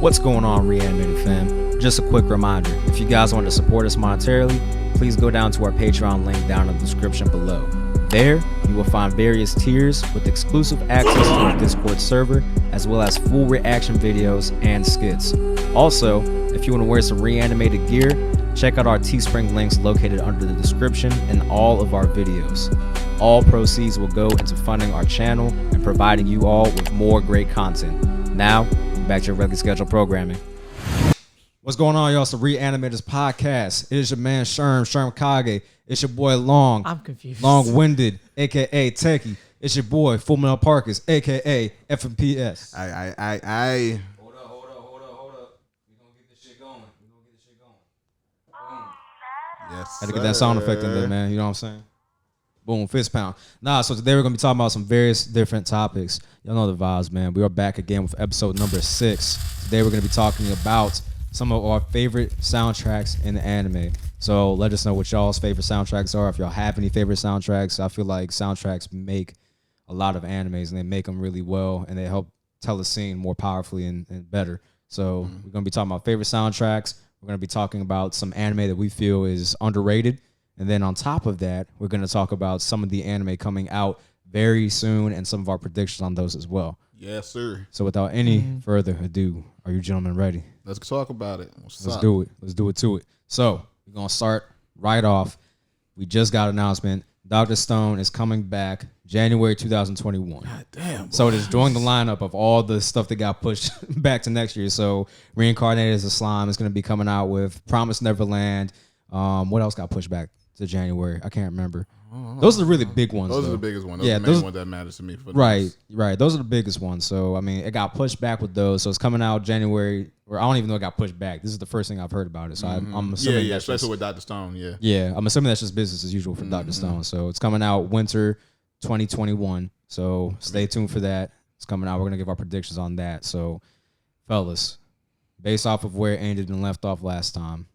What's going on, Reanimated fam? Just a quick reminder, if you guys want to support us monetarily, please go down to our Patreon link down in the description below. There, you will find various tiers with exclusive access to our Discord server, as well as full reaction videos and skits. Also, if you want to wear some Reanimated gear, check out our Teespring links located under the description in all of our videos. All proceeds will go into funding our channel and providing you all with more great content. Now, back to your regularly scheduled programming. What's going on, y'all? It's the Reanimators podcast. It is your man Sherm Kage. It's your boy Long. I'm confused. Long-winded, aka Techie. It's your boy Full Metal Parkers, aka FNPS. I. Hold up. We gonna get this shit going. Yes. Had to get that sound effect in there, man. You know what I'm saying? Boom, fist pound. So today we're going to be talking about some various different topics. Y'all know the vibes, man. We are back again with episode number 6. Today we're going to be talking about some of our favorite soundtracks in the anime. So let us know what y'all's favorite soundtracks are. If y'all have any favorite soundtracks, I feel like soundtracks make a lot of animes, and they make them really well, and they help tell the scene more powerfully and better. So we're going to be talking about favorite soundtracks. We're going to be talking about some anime that we feel is underrated. And then on top of that, we're going to talk about some of the anime coming out very soon and some of our predictions on those as well. Yes, sir. So without any further ado, are you gentlemen ready? Let's talk about it. Let's do it. Let's do it to it. So we're going to start right off. We just got an announcement. Dr. Stone is coming back January 2021. God damn. Boy. So it is joining the lineup of all the stuff that got pushed back to next year. So Reincarnated as a Slime is going to be coming out with Promised Neverland. What else got pushed back to January? I can't remember. Those are the really big ones. Those though. are the biggest ones. Those are the main ones that matters to me. For right. Those are the biggest ones. So, I mean, it got pushed back with those. So it's coming out January, or I don't even know it got pushed back. This is the first thing I've heard about it. So I'm assuming yeah, that's especially just, with Dr. Stone, yeah. Yeah, I'm assuming that's just business as usual for Dr. Stone. So it's coming out winter 2021. So stay tuned for that. It's coming out. We're going to give our predictions on that. So, fellas, based off of where it ended and left off last time,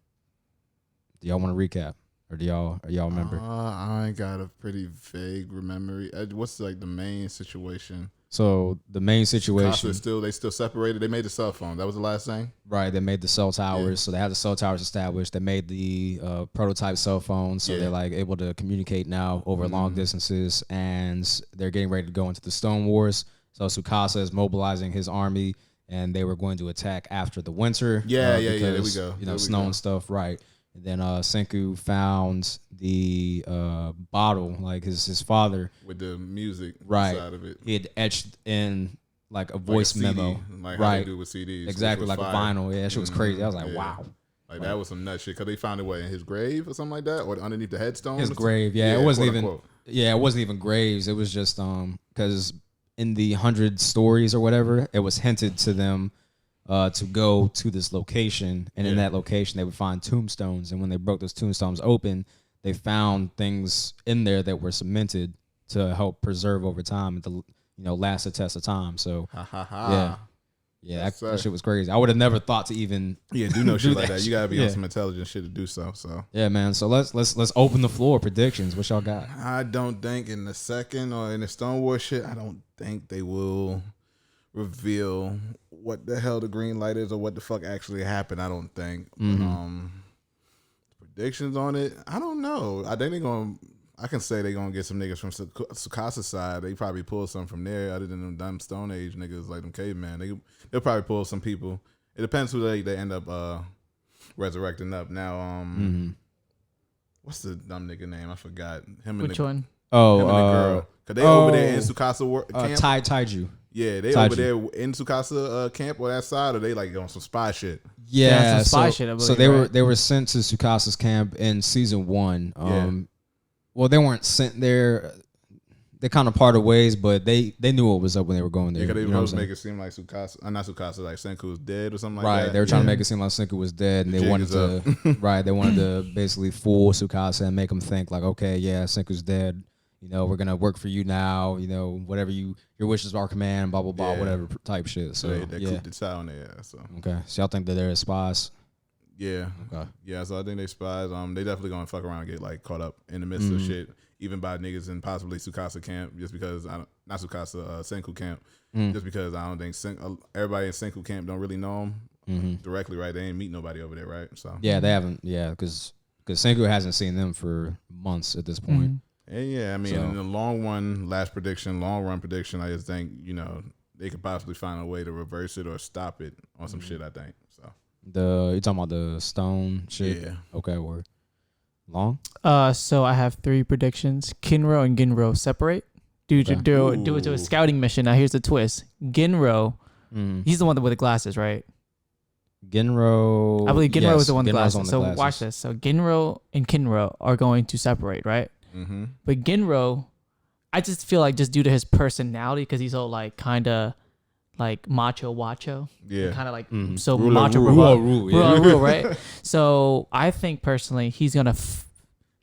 do y'all want to recap? Or do y'all remember? I got a pretty vague memory. What's like the main situation? So the main situation, they still separated. They made the cell phone. That was the last thing. Right. They made the cell towers. So they had the cell towers established. They made the prototype cell phones. So they're like able to communicate now over long distances, and they're getting ready to go into the Stone Wars. So Tsukasa is mobilizing his army, and they were going to attack after the winter. There we go. You know, snow and stuff. Right. And then Senku found the bottle, like his father. With the music inside of it. He had etched in like a voice memo. Like how they do with CDs. Exactly, like fire. A vinyl. Yeah, that shit was crazy. I was like, wow. Like that was some nut shit. Because they found it, in his grave or something like that? Or underneath the headstone? His grave, yeah. It wasn't even, it wasn't even graves. It was just, because in the 100 stories or whatever, it was hinted to them to go to this location, and in that location they would find tombstones, and when they broke those tombstones open, they found things in there that were cemented to help preserve over time and to last the test of time. So that shit was crazy. I would have never thought to even do no shit like that. You gotta be on some intelligent shit to do so. Yeah, man. So let's open the floor. Predictions. What y'all got? I don't think in the second or in the Stone War shit, I don't think they will reveal what the hell the green light is or what the fuck actually happened. I don't think. Predictions on it, I don't know. I think I can say they're gonna get some niggas from Tsukasa's side. They probably pull some from there, other than them dumb Stone Age niggas like them caveman. They'll probably pull some people. It depends who they end up resurrecting up. Now, what's the dumb nigga name? I forgot. Which one? Oh, him and the girl. Cause they over there in Tsukasa camp. Taiju. Yeah, they over there in Tsukasa camp or that side, or they like on some spy shit. Yeah, some spy shit. I believe, so they were sent to Tsukasa's camp in season 1. Well, they weren't sent there. They kind of parted ways, but they knew what was up when they were going there. Yeah, because they make it seem like not Tsukasa, like Senku was dead or something like that. Right, they were trying to make it seem like Senku was dead, and they wanted to basically fool Tsukasa and make him think like, okay, yeah, Senku's dead. We're gonna work for you now. Whatever your wishes are command, blah blah blah, whatever type shit. So they cooked the child on their ass. So okay, so y'all think that they're spies? Yeah. Okay. Yeah. So I think they spies. They definitely gonna fuck around and get like caught up in the midst of shit. even by niggas in possibly Tsukasa camp, just because not Tsukasa, Senku camp, just because I don't think everybody in Senku camp don't really know him directly, right? They ain't meet nobody over there, right? So yeah, they haven't, because Senku hasn't seen them for months at this point. And yeah, I mean, in the long run prediction, I just think they could possibly find a way to reverse it or stop it on some shit. I think so. You talking about the stone shit? Yeah. Okay, word. Long? So I have 3 predictions. Kinro and Ginro separate. Do it to a scouting mission. Now here's the twist. Ginro, he's the one with the glasses, right? Ginro. I believe Ginro is the one with the glasses. So watch this. So Ginro and Kinro are going to separate, right? Mm-hmm. But Ginro, I just feel like just due to his personality, because he's all like kind of like macho wacho. Yeah. Kind of like so ruler, macho rule, right? So I think personally he's going to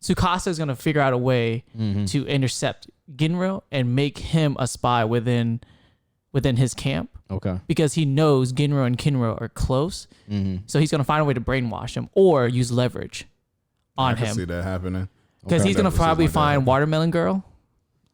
Tsukasa is going to figure out a way to intercept Ginro and make him a spy within his camp. Okay. Because he knows Ginro and Kinro are close. So he's going to find a way to brainwash him or use leverage on him. I can see that happening. Because he's going to probably find Watermelon Girl.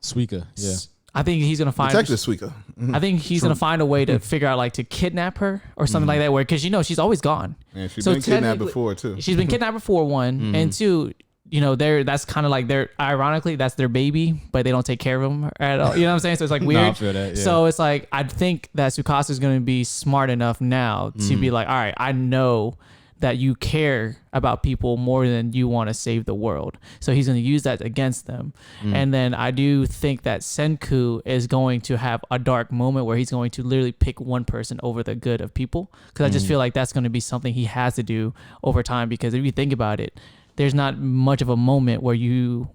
Suika, yeah. I think he's going to find... Detective Suika. I think he's going to find a way to figure out, like, to kidnap her or something like that. Because, she's always gone. And she's been kidnapped before, too. She's been kidnapped before, one. And two, that's kind of like ironically, that's their baby, but they don't take care of him at all. You know what I'm saying? So it's like weird. No, I feel that, yeah. So it's like, I think that Tsukasa is going to be smart enough now to be like, all right, I know that you care about people more than you want to save the world. So he's going to use that against them. And then I do think that Senku is going to have a dark moment where he's going to literally pick one person over the good of people. Because I just feel like that's going to be something he has to do over time. Because if you think about it, there's not much of a moment where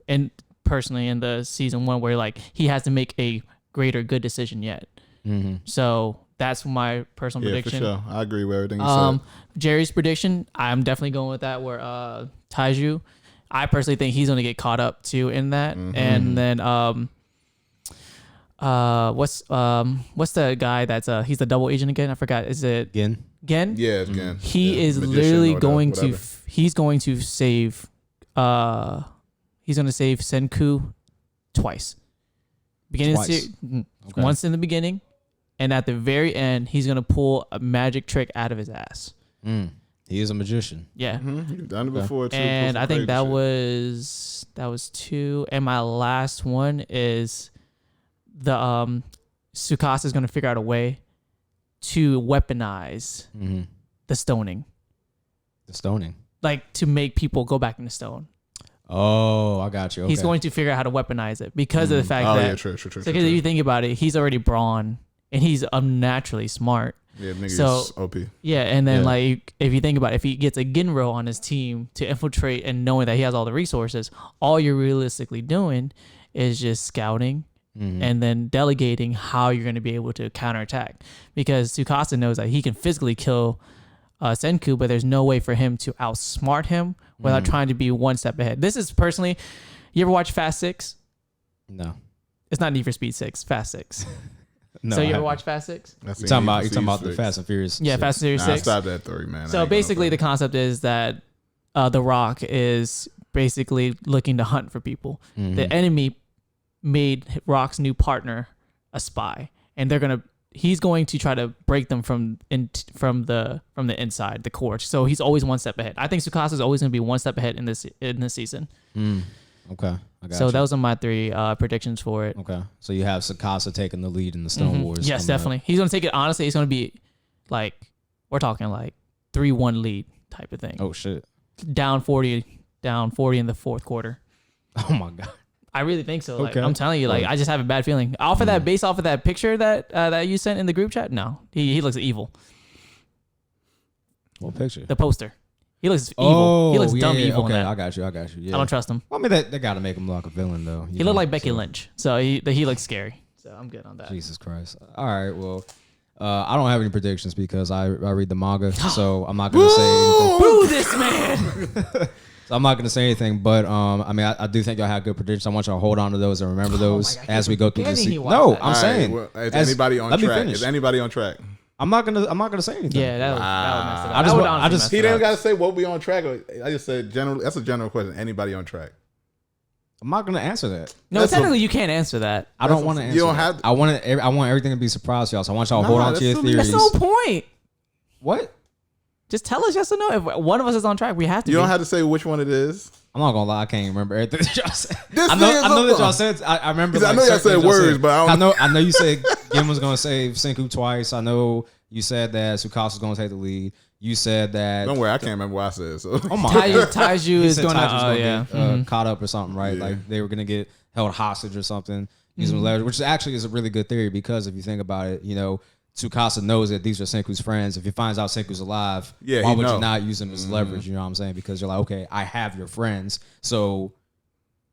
and personally in the season 1 where like he has to make a greater good decision yet. So that's my personal prediction. For sure. I agree with everything you said. Jerry's prediction, I'm definitely going with that. Where Taiju, I personally think he's going to get caught up too in that. And then what's the guy that's he's the double agent again? I forgot. Is it Gen? Gen? Yeah, it's Gen. He is literally going to he's going to save Senku twice. Once in the beginning. And at the very end, he's going to pull a magic trick out of his ass. He is a magician. Yeah. You've done it before, too. And I think that was 2. And my last one is the Tsukasa is going to figure out a way to weaponize the stoning. The stoning? Like, to make people go back into stone. Oh, I got you. Okay. He's going to figure out how to weaponize it because of the fact that... yeah, true. Because if you think about it, he's already brawn. And he's unnaturally smart. Yeah, nigga is OP. Yeah, and then like if you think about it, if he gets a Ginro on his team to infiltrate and knowing that he has all the resources, all you're realistically doing is just scouting and then delegating how you're going to be able to counterattack. Because Tsukasa knows that he can physically kill Senku, but there's no way for him to outsmart him without trying to be one step ahead. This is personally, you ever watch Fast 6? No. It's not Need for Speed 6, Fast 6. No, so you ever watch Fast 6? You talking about the Fast and Furious? Yeah, 6. Fast and Furious 6. I stopped at 3, man. So basically, the concept is that The Rock is basically looking to hunt for people. The enemy made Rock's new partner a spy, and he's going to try to break them from the inside, the core. So he's always one step ahead. I think Tsukasa is always going to be one step ahead in this season. Okay. So those are my 3 predictions for it. Okay. So you have Tsukasa taking the lead in the Stone Wars. Yes, definitely. He's going to take it. Honestly, it's going to be like, we're talking like 3-1 lead type of thing. Oh, shit. Down 40 in the fourth quarter. Oh, my God. I really think so. Like, I'm telling you, like, I just have a bad feeling. Based off of that picture that you sent in the group chat, no. He looks evil. What picture? The poster. He looks evil. He looks dumb evil. Okay, in that. I got you. Yeah. I don't trust him. Well, I mean, they got to make him look like a villain, though. He looked like Becky Lynch, so he looks scary. So I'm good on that. Jesus Christ. All right, well, I don't have any predictions because I read the manga, so I'm not going to say anything. Boo this man! So I'm not going to say anything, but I mean, I do think y'all have good predictions. I want y'all to hold on to those and remember those as we go through this season. No, I'm saying. Well, is anybody on track? Is anybody on track? I'm not gonna say anything. Yeah, that would mess it up. I just he didn't gotta say what we on track. I just said general. That's a general question. Anybody on track? I'm not gonna answer that. No, That's technically you can't answer that. I don't want to answer. You don't that. have. I want everything to be a surprise to y'all. So I want y'all to hold on to your that's theories. That's no point. What? Just tell us yes or no. If one of us is on track, we have to. You be. don't have to say which one it is. I'm not gonna lie. I can't remember everything that y'all said. This I know that y'all said. I remember. I Like, know y'all said certain things words, but I don't. I know you said Gim was gonna save Senku twice. I know you said that Tsukasa was gonna take the lead. You said that. Don't worry, I can't remember what I said. So Oh my. Taiju You is said going to. Taiju was gonna Yeah. get caught up or something, right? Yeah. Like they were gonna get held hostage or something using leverage, which actually is a really good theory because if you think about it, you know, Tsukasa knows that these are Senku's friends. If he finds out Senku's alive, Yeah, why he would know. you not use him as leverage? You know what I'm saying? Because you're like, okay, I have your friends, so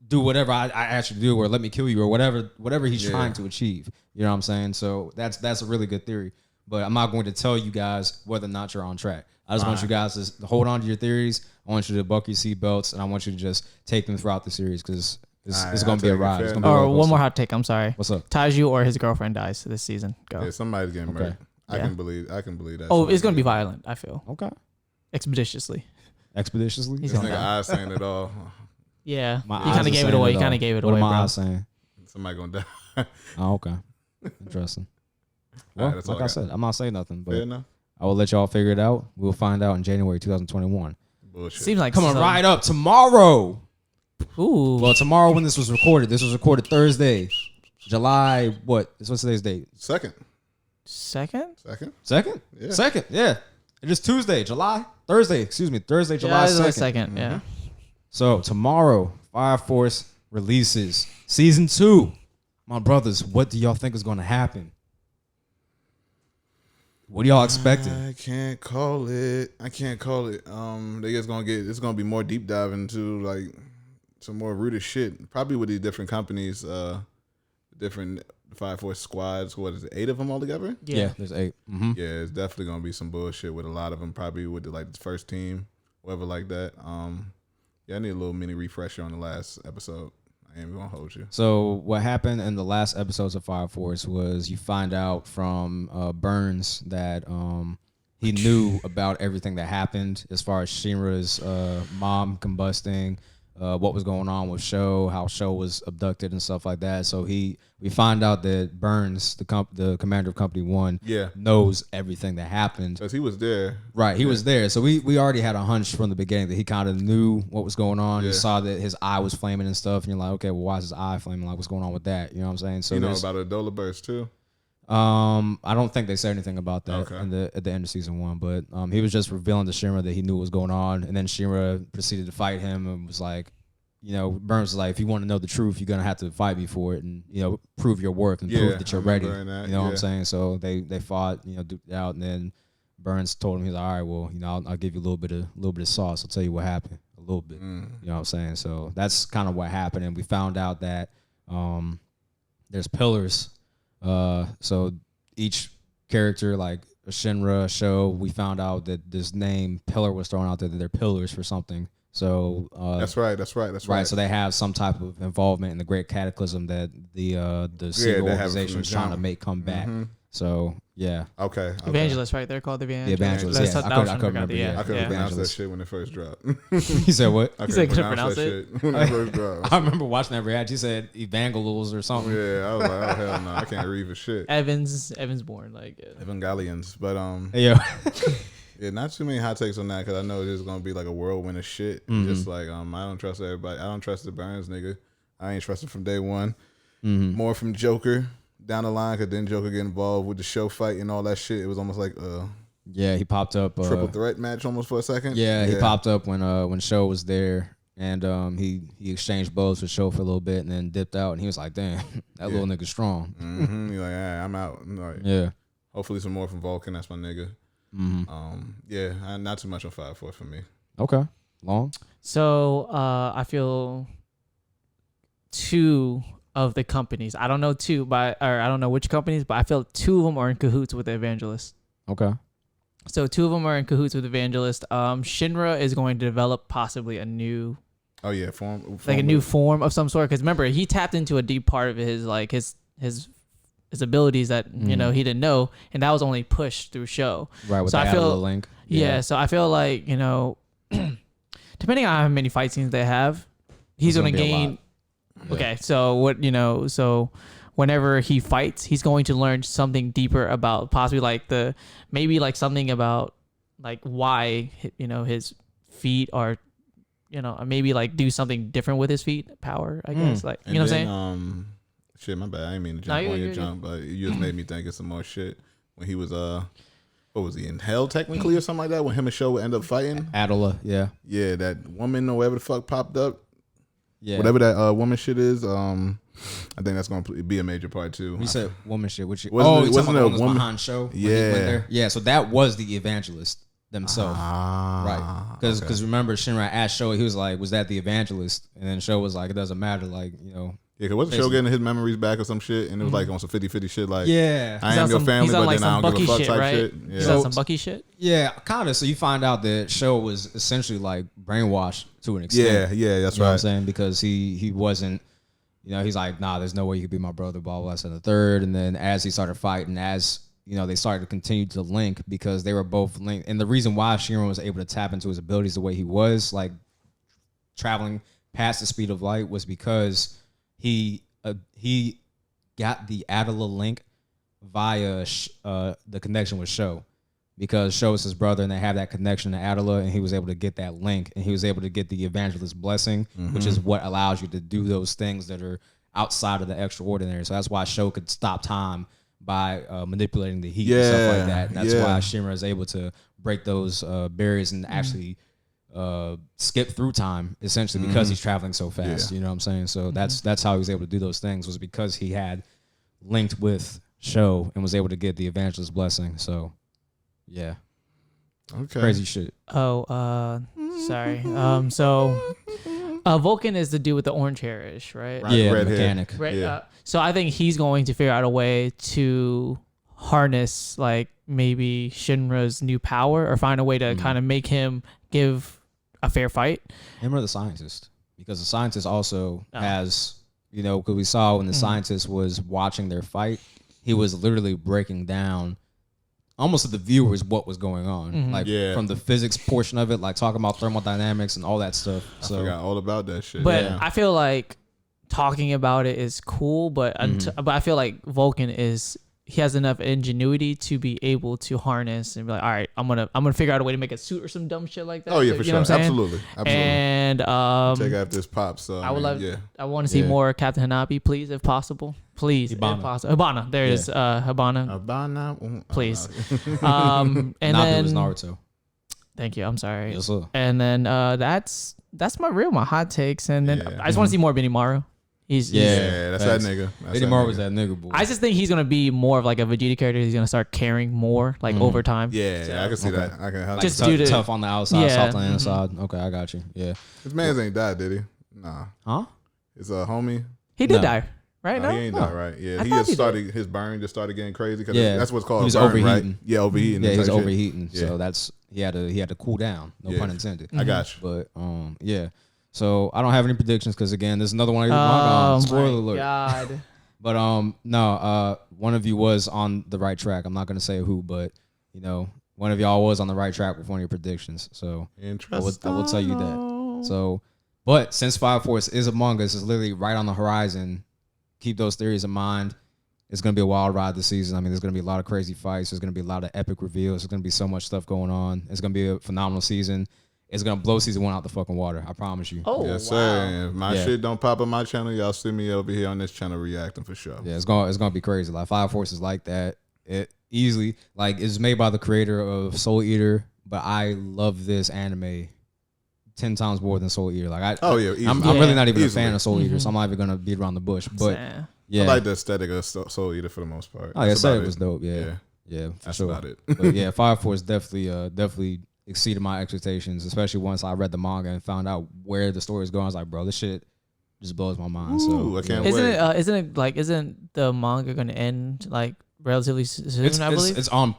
do whatever I ask you to do, or let me kill you, or whatever he's trying to achieve. You know what I'm saying? So that's a really good theory. But I'm not going to tell you guys whether or not you're on track. I just want you guys to hold on to your theories. I want you to buckle your seatbelts, and I want you to just take them throughout the series because it's going to be a ride. It's gonna be a Or roller one coaster. more hot take. I'm sorry. What's up? Taiju or his girlfriend dies this season. Go. yeah, somebody's getting murdered. I Yeah. can believe that. Oh, it's gonna be violent. I feel Okay. expeditiously. Expeditiously. He's This gonna nigga die. eyes saying it all. Yeah, My he eyes kind are of gave it saying away. He all. kind of gave it What away, am I bro. saying? Somebody gonna die. Oh, okay. Interesting. Well, All right, that's all like I I got. said, I'm not saying nothing, but Fair enough. I will let y'all figure it out. We'll find out in January 2021. Bullshit. Seems like Coming so- right up tomorrow. Ooh, Well, tomorrow when this was recorded Thursday, July, what? What's today's date? Second. second. Second? Yeah. Second, yeah. It is Thursday, July 2nd. Yeah, it's like second. Yeah. So tomorrow, Fire Force releases season 2. My brothers, what do y'all think is going to happen? What are y'all expecting? I can't call it. They just gonna it's gonna be more deep dive into like some more rooted shit. Probably with these different companies, different Fire Force squads. What is it? 8 of them altogether? Yeah, there's 8. Mm-hmm. Yeah, it's definitely gonna be some bullshit with a lot of them. Probably with the first team, whatever like that. Yeah, I need a little mini refresher on the last episode. I ain't gonna hold you. So what happened in the last episodes of Fire Force was you find out from Burns that he knew about everything that happened as far as Shinra's mom combusting, what was going on with Sho, how Sho was abducted and stuff like that. So we find out that Burns, the commander of Company 1, knows everything that happened. Because he was there. Right, he was there. So we already had a hunch from the beginning that he kind of knew what was going on. Yeah. You saw that his eye was flaming and stuff, and you're like, okay, well, why is his eye flaming? Like, what's going on with that? You know what I'm saying? So You know about a Dola burst too? I don't think they said anything about that Okay. at the end of season 1, but he was just revealing to Shinra that he knew what was going on, and then Shinra proceeded to fight him and was like, you know, Burns was like, if you want to know the truth, you're gonna have to fight me for it, and you know, prove your worth and prove that you're ready. You know what I'm saying? So they fought, you know, duked it out, and then Burns told him, he's like, all right, well, you know, I'll give you a little bit of sauce. I'll tell you what happened a little bit. You know what I'm saying? So that's kind of what happened, and we found out that there's pillars. So each character, like Shinra, Sho, we found out that this name Pillar was thrown out there, that they're pillars for something. So That's right. right. So they have some type of involvement in the Great Cataclysm that the secret organization is trying to make come back. So yeah. Okay. Evangelists, right? They're called the Evangelists. The Evangelists, That's yeah. how- I that was couldn't from remember, the- yeah. I couldn't pronounce that Evangelist. shit when it first dropped. He said what? I He said couldn't pronounce pronounce that it. shit when it first dropped. I remember watching that reaction. He said Evangelists or something. Yeah, I was like, oh hell no, I can't read for shit. Evans born like Evangelions, but Hey, yo. yeah, not too many hot takes on that because I know it's gonna be like a whirlwind of shit. Just like I don't trust everybody. I don't trust the Burns nigga. I ain't trusted from day one. More from Joker down the line, because then Joker get involved with the show fight and all that shit. It was almost like Yeah, he popped up. triple threat match almost for a second. Yeah, he popped up when Sho was there, and he exchanged blows with Sho for a little bit, and then dipped out, and he was like, "Damn, that little nigga strong." You're like, I'm out. Like, Yeah. hopefully some more from Vulcan. That's my nigga. Yeah, not too much on 5-4 for me. Okay. Long. So I feel 2 of the companies. I don't know 2, or I don't know which companies, but I feel 2 of them are in cahoots with the Evangelists. Okay. So 2 of them are in cahoots with Evangelist. Shinra is going to develop possibly a new, Oh yeah, form like a new form of some sort. Because remember, he tapped into a deep part of his his abilities that you know he didn't know, and that was only pushed through Sho. Right. With So the I feel link. Yeah, so I feel like, you know, depending on how many fight scenes they have, he's It's going to gonna be a gain. lot. Okay, so so whenever he fights, he's going to learn something deeper about possibly maybe something about why his feet are maybe do something different with his feet, power, I guess, what I'm saying. Shit, my bad. I didn't mean to jump on your jump, but you just made me think of some more shit when he was what was he in hell technically or something like that? When him and Sho would end up fighting. Adela, yeah, that woman or whatever the fuck popped up. Yeah, whatever that woman shit is. I think that's gonna be a major part too. You said woman shit, which wasn't it a woman behind Sho? Yeah, yeah. So that was the evangelist themselves, right? Because remember, Shinra asked Sho, he was like, "Was that the evangelist?" And then Sho was like, "It doesn't matter, Yeah, cause wasn't Sho getting his memories back or some shit, and it was on some 50-50 shit, I am your family, but then I don't give a fuck type shit. Yeah. Is that some Bucky shit? Yeah, kind of. So you find out that Sho was essentially brainwashed to an extent. Yeah, that's you know right. what I'm saying? Because he wasn't, he's like, nah, there's no way you could be my brother, blah, blah, blah, and the third. And then as he started fighting, as they started to continue to link because they were both linked. And the reason why Shinra was able to tap into his abilities the way he was, traveling past the speed of light, was because he got the Adela link via the connection with Sho, because Sho is his brother and they have that connection to Adela, and he was able to get that link, and he was able to get the evangelist blessing, which is what allows you to do those things that are outside of the extraordinary. So that's why Sho could stop time by manipulating the heat and stuff like that. And that's why Shinra is able to break those barriers and actually skip through time, essentially, because he's traveling so fast. You know what I'm saying? So that's how he was able to do those things, was because he had linked with Sho and was able to get the evangelist blessing. So yeah, okay, crazy shit. Sorry. So Vulcan is the dude with the orange hairish, right? Yeah, red mechanic. Right. Yeah. So I think he's going to figure out a way to harness maybe Shinra's new power, or find a way to kind of make him give a fair fight. Him or the scientist, because the scientist also has, because we saw when the scientist was watching their fight, he was literally breaking down almost to the viewers what was going on, from the physics portion of it, talking about thermodynamics and all that stuff. I forgot all about that shit. But I feel like talking about it is cool, but but I feel like Vulcan he has enough ingenuity to be able to harness and be like, all right, I'm gonna figure out a way to make a suit or some dumb shit like that. Oh yeah, for sure, absolutely. And take after this pops. I would love. I want to see more Captain Hanabi, please, if possible. Please, Hibana. if possible. Hibana, there it is. Hibana. Hibana, please. And Nabi then was Naruto. Thank you. I'm sorry. Yes, sir. And then that's my hot takes. And then I just want to see more Benimaru. That's that nigga. Benimaru was that nigga, boy. I just think he's gonna be more of a Vegeta character. He's gonna start caring more over time. Yeah, I can see that. I can help. Just tough on the outside, soft on the inside. Okay, I got you. Yeah. His man's ain't died, did he? Nah. Huh? His homie. He did die, right? No, he ain't died, right? Yeah, he just started. His burn just started getting crazy because that's what's called. He was burn, overheating. Right? Yeah, overheating. Yeah, he was overheating. So that's he had to cool down. No pun intended. I got you. But yeah. So I don't have any predictions because again, there's another one. Spoiler alert. God. But no, one of you was on the right track. I'm not gonna say who, but one of y'all was on the right track with one of your predictions. So I will tell you that. So, but since Fire Force is Among Us, is literally right on the horizon. Keep those theories in mind. It's gonna be a wild ride this season. I mean, there's gonna be a lot of crazy fights. There's gonna be a lot of epic reveals. There's gonna be so much stuff going on. It's gonna be a phenomenal season. It's gonna blow season 1 out the fucking water. I promise you. Oh, yes, wow. sir. If my shit don't pop on my channel, y'all see me over here on this channel reacting for sure. Yeah, it's gonna be crazy. Fire Force is like that. It easily it's made by the creator of Soul Eater, but I love this anime 10 times more than Soul Eater. I'm really not even a fan of Soul Eater, so I'm not even gonna beat around the bush. But yeah, I like the aesthetic of Soul Eater for the most part. Oh, yeah, it was dope. Yeah, for that's sure. about it. But yeah, Fire Force definitely exceeded my expectations, especially once I read the manga and found out where the story is going. I was like, bro, this shit just blows my mind. Ooh, I can't wait. Isn't the manga going to end relatively soon? I believe it's on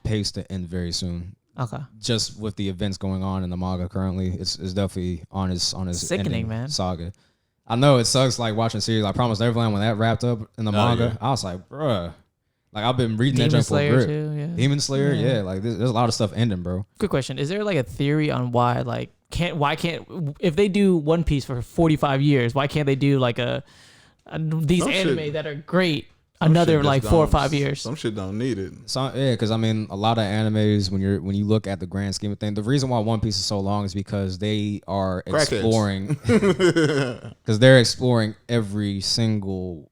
pace to end very soon. Okay. Just with the events going on in the manga currently, it's definitely on his sickening, man. Saga. I know it sucks watching series. I Promised Neverland, when that wrapped up in the manga, I was like, bruh. I've been reading Demon that junk Slayer for a grip. too, yeah. Demon Slayer, yeah. There's a lot of stuff ending, bro. Good question. Is there a theory on why why can't if they do One Piece for 45 years, why can't they do like these anime that are great another like 4 or 5 years? Some shit don't need it. So, yeah, because I mean, a lot of animes when you look at the grand scheme of things, the reason why One Piece is so long is because they are exploring, because they're exploring every single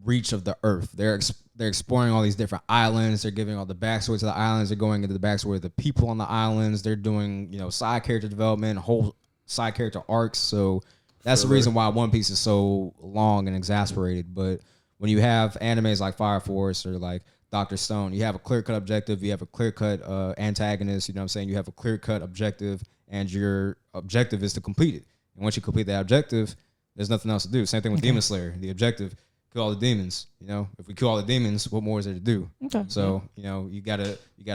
reach of the earth. They're exploring all these different islands. They're giving all the backstory to the islands. They're going into the backstory of the people on the islands. They're doing side character development, whole side character arcs. So that's the reason why One Piece is so long and exasperated. But when you have animes like Fire Force or like Dr. Stone, you have a clear-cut objective, you have a clear-cut antagonist, you know what I'm saying? You have a clear-cut objective, and your objective is to complete it. And once you complete that objective, there's nothing else to do. Same thing with Demon Slayer. The objective, kill all the demons. If we kill all the demons, what more is there to do? Okay. So, you got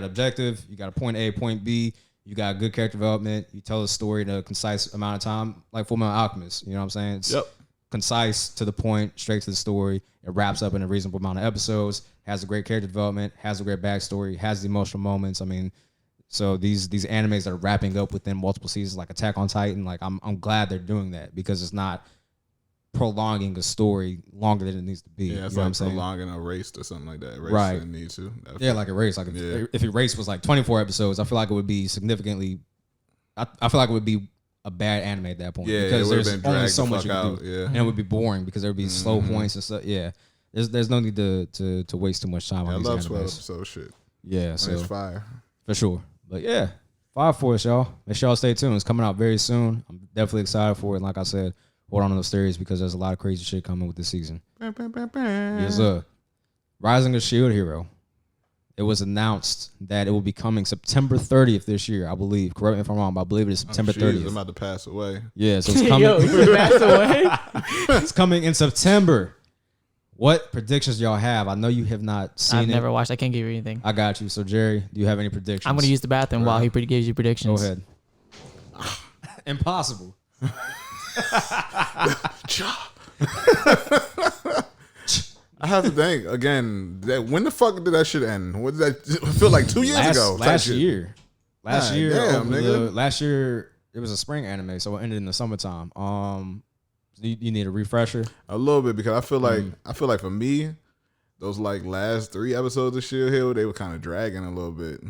objective, you got a point A, point B, you got good character development, you tell a story in a concise amount of time, like Fullmetal Alchemist, you know what I'm saying? It's concise, to the point, straight to the story. It wraps up in a reasonable amount of episodes, has a great character development, has a great backstory, has the emotional moments. I mean, so these animes that are wrapping up within multiple seasons, like Attack on Titan, like I'm glad they're doing that, because it's not prolonging a story longer than it needs to be. Yeah, it's like prolonging a race or something like that. Race right. Didn't need to. Like a race. Like if Erase was like 24 episodes, I feel like it would be significantly. I feel like it would be a bad anime at that point. Yeah, because there's only so much you can do. Yeah. And it would be boring because there would be slow points and stuff. Yeah. There's no need to waste too much time on these animes. I love 12 episode shit. Yeah, so it's fire. For sure. But yeah, Fire Force, y'all. Make sure y'all stay tuned. It's coming out very soon. I'm definitely excited for it. And like I said, hold on to those theories because there's a lot of crazy shit coming with this season. Yes, sir. Rising of Shield Hero. It was announced that it will be coming September 30th this year, I believe. Correct me if I'm wrong, but I believe it is September 30th. I'm about to pass away. Yeah, so it's coming. Yo, you pass away? It's coming in September. What predictions y'all have? I know you have not seen it. I've never watched. I can't give you anything. I got you. So, Jerry, do you have any predictions? I'm going to use the bathroom while he gives you predictions. Go ahead. Impossible. I have to think again. When the fuck did that shit end? What did that feel like? 2 years ago? Last year. Last year. Damn, nigga. Last year it was a spring anime, so it ended in the summertime. You need a refresher? A little bit, because I feel like for me, those like last 3 episodes of Shield Hero, they were kind of dragging a little bit.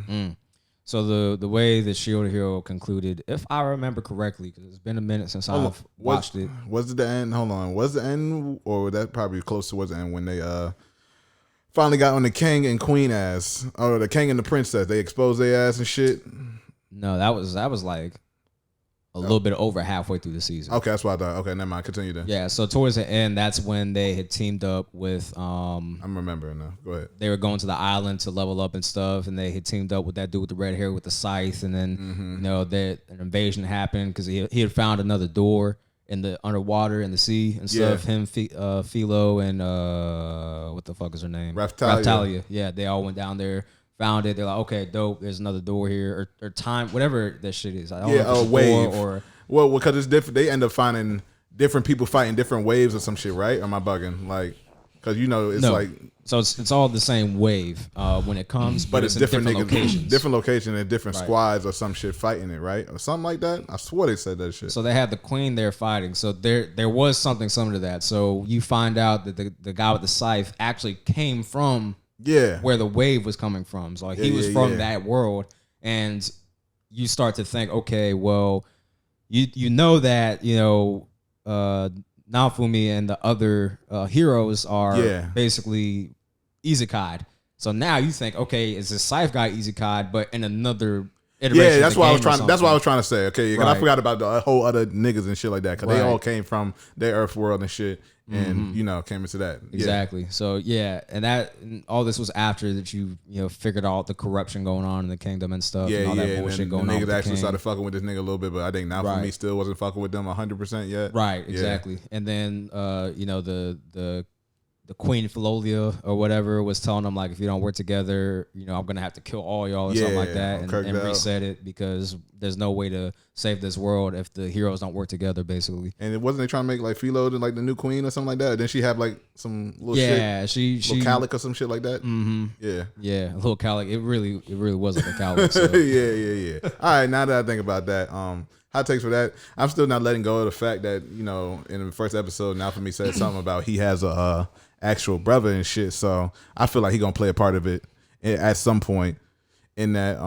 So the way that Shield Hero concluded, if I remember correctly, because it's been a minute since I've watched it. Was it the end? Hold on. Was the end, or was that probably close towards the end when they finally got on the king and queen ass, or the king and the princess? They exposed their ass and shit. No, that was like a little bit over halfway through the season. Okay, that's what I thought. Okay, never mind. Continue then. Yeah, so towards the end, that's when they had teamed up with. I'm remembering now. Go ahead. They were going to the island to level up and stuff, and they had teamed up with that dude with the red hair with the scythe, and then that an invasion happened because he had found another door in the underwater in the sea and stuff. Yeah. Him, Philo, and what the fuck is her name? Raftalia. Yeah, they all went down there. Found it. They're like, okay, dope. There's another door here, or time, whatever that shit is. I don't know if it's wave. Well, because it's different. They end up finding different people fighting different waves or some shit, right? Or am I bugging? Like, because it's like so it's all the same wave when it comes, but it's different locations, and different squads or some shit fighting it, right, or something like that. I swore they said that shit. So they had the queen there fighting. So there was something similar to that. So you find out that the guy with the scythe actually came from. Yeah, where the wave was coming from. So he was from that world, and you start to think, okay, well, you know that Naofumi and the other heroes are basically isekai'd. So now you think, okay, is this scythe guy isekai'd, but in another iteration? Yeah, that's what I was trying. That's what I was trying to say. Okay, because I forgot about the whole other niggas and shit like that, because they all came from their Earth world and shit. And came into that exactly. So and all this was after that you figured out the corruption going on in the kingdom and stuff. And all that bullshit going on. Niggas actually started fucking with this nigga a little bit, but I think now for me still wasn't fucking with them 100% yet. Right, exactly. And then the Queen Philolia or whatever was telling them, like, if you don't work together, you know, I'm gonna have to kill all y'all or something like that, and reset it, because there's no way to save this world if the heroes don't work together, basically. And it wasn't they trying to make like Philo like the new queen or something like that? Then she have like some little shit. She Calic or some shit like that. Mm-hmm. Yeah, a little Calic. It really was like a Calic. So. yeah. All right, now that I think about that, hot takes for that. I'm still not letting go of the fact that, you know, in the first episode, now for me said something about he has a actual brother and shit. So I feel like he gonna play a part of it at some point. In that,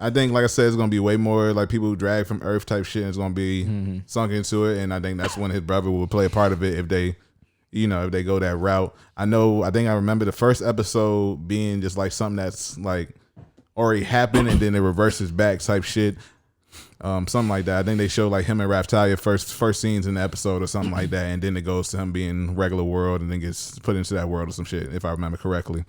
I think, like I said, it's gonna be way more like people who drag from Earth type shit. And it's gonna be sunk into it, and I think that's when his brother will play a part of it if they, you know, if they go that route. I think I remember the first episode being just like something that's like already happened, and then it reverses back type shit. Something like that. I think they show like him and Raftalia first scenes in the episode or something like that, and then it goes to him being regular world and then gets put into that world or some shit, if I remember correctly.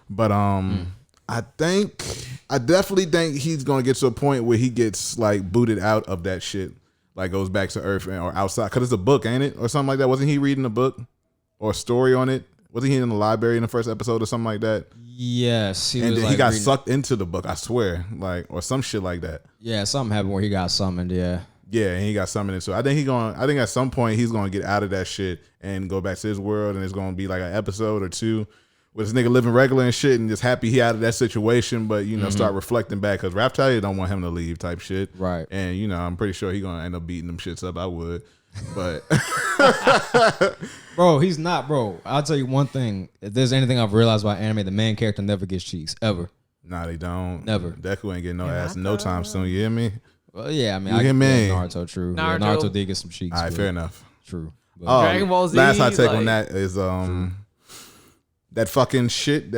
But I definitely think he's gonna get to a point where he gets like booted out of that shit, like goes back to Earth or outside, because it's a book, ain't it, or something like that? Wasn't he reading a book or a story on it? Wasn't he in the library in the first episode or something like that? Yes, and then he got sucked into the book, I swear, like, or some shit like that. Yeah, something happened where he got summoned. Yeah, and he got summoned into. I think at some point he's gonna get out of that shit and go back to his world, and it's gonna be like an episode or two with this nigga living regular and shit, and just happy he out of that situation, but you know, start reflecting back, because Raftalia don't want him to leave type shit, right? And you know, I'm pretty sure he gonna end up beating them shits up. I would. But bro, he's not, bro. I'll tell you one thing. If there's anything I've realized about anime, the main character never gets cheeks, ever. Nah, they don't. Never. Deku ain't getting no ass no time soon. You hear me? Well, yeah, I mean, you hear me? Naruto, true. Yeah, Naruto did get some cheeks. All right, fair enough. True. Dragon Ball Z. Last hot take on that is that fucking shit,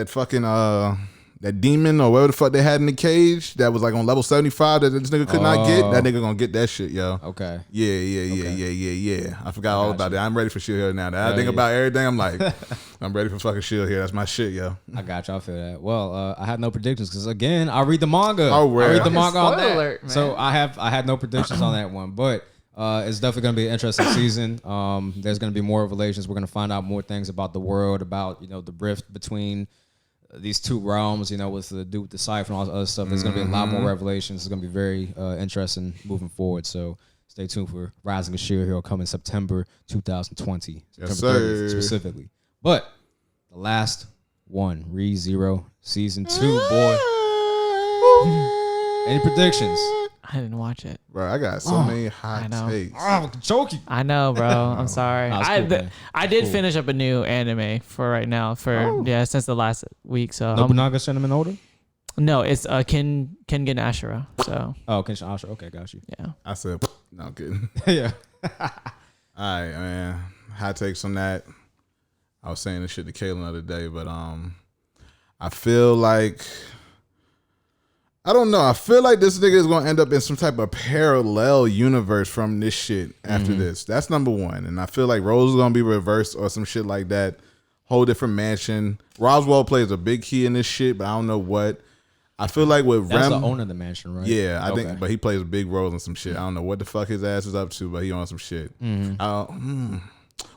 that demon or whatever the fuck they had in the cage that was like on level 75 that this nigga could not get. That nigga gonna get that shit, yo. Okay. Yeah. I forgot all about that. I'm ready for Shield Hero now. That I think about everything. I'm like, I'm ready for fucking Shield Hero. That's my shit, yo. I got you. I feel that. Well, I had no predictions because, again, I read the manga. Oh, where? I read the manga on that. Alert, man. So I had no predictions on that one, but it's definitely going to be an interesting season. There's going to be more revelations. We're going to find out more things about the world, about, you know, the rift between these two realms, you know, with the dude with the Cypher and all this other stuff. There's going to be a lot more revelations. It's going to be very interesting moving forward. So stay tuned for Rising of Shield Hero coming September 2020. September 30th specifically. But the last one, ReZero Season 2, boy. Any predictions? I didn't watch it. Bro, I got so many hot takes. Oh, choking. I know, bro. I'm sorry. Cool, I did finish up a new anime for right now since the last week. So Nobunaga Cinnamon Order? No, it's Kengen Ashura. So Kengen Ashura. Okay, got you. Yeah. I said, no, I'm kidding. Yeah. All right, man. Hot takes on that. I was saying this shit to Kaylin the other day, but I feel like, I don't know. I feel like this nigga is gonna end up in some type of parallel universe from this shit after this. That's number one. And I feel like Rose is gonna be reversed or some shit like that. Whole different mansion. Roswell plays a big key in this shit, but I don't know what. I feel like with That's Rem, the owner of the mansion, right? Yeah, I think, but he plays a big role in some shit. I don't know what the fuck his ass is up to, but he on some shit.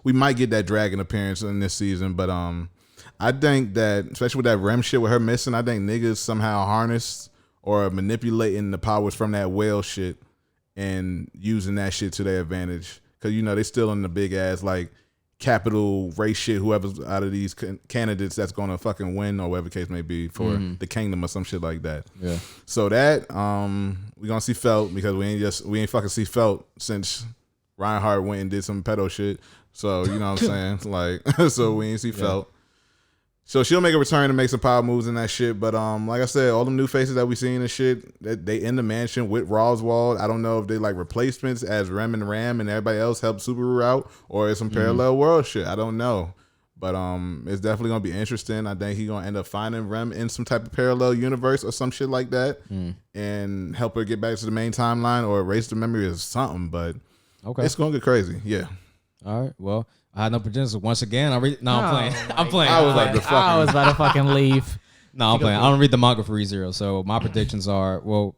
We might get that dragon appearance in this season, but I think that, especially with that Rem shit with her missing, I think niggas somehow harnessed or manipulating the powers from that whale shit and using that shit to their advantage. Because, you know, they still in the big ass, like, capital race shit, whoever's out of these candidates that's going to fucking win or whatever the case may be for the kingdom or some shit like that. Yeah. So that, we going to see Felt, because we ain't fucking see Felt since Reinhardt went and did some pedo shit. So, you know what I'm saying? Like, so we ain't see Felt. So she'll make a return and make some power moves in that shit. But like I said, all the new faces that we seen and shit, they in the mansion with Roswell. I don't know if they like replacements as Rem and Ram and everybody else help Subaru out, or it's some parallel world shit. I don't know. But it's definitely gonna be interesting. I think he's gonna end up finding Rem in some type of parallel universe or some shit like that, and help her get back to the main timeline or erase the memory or something. But it's gonna get crazy. Yeah. All right. Well, I had no predictions. Once again, I'm playing. I'm playing. I was about to fucking leave. No, I'm playing. I don't read the manga for ReZero, so my predictions are, well,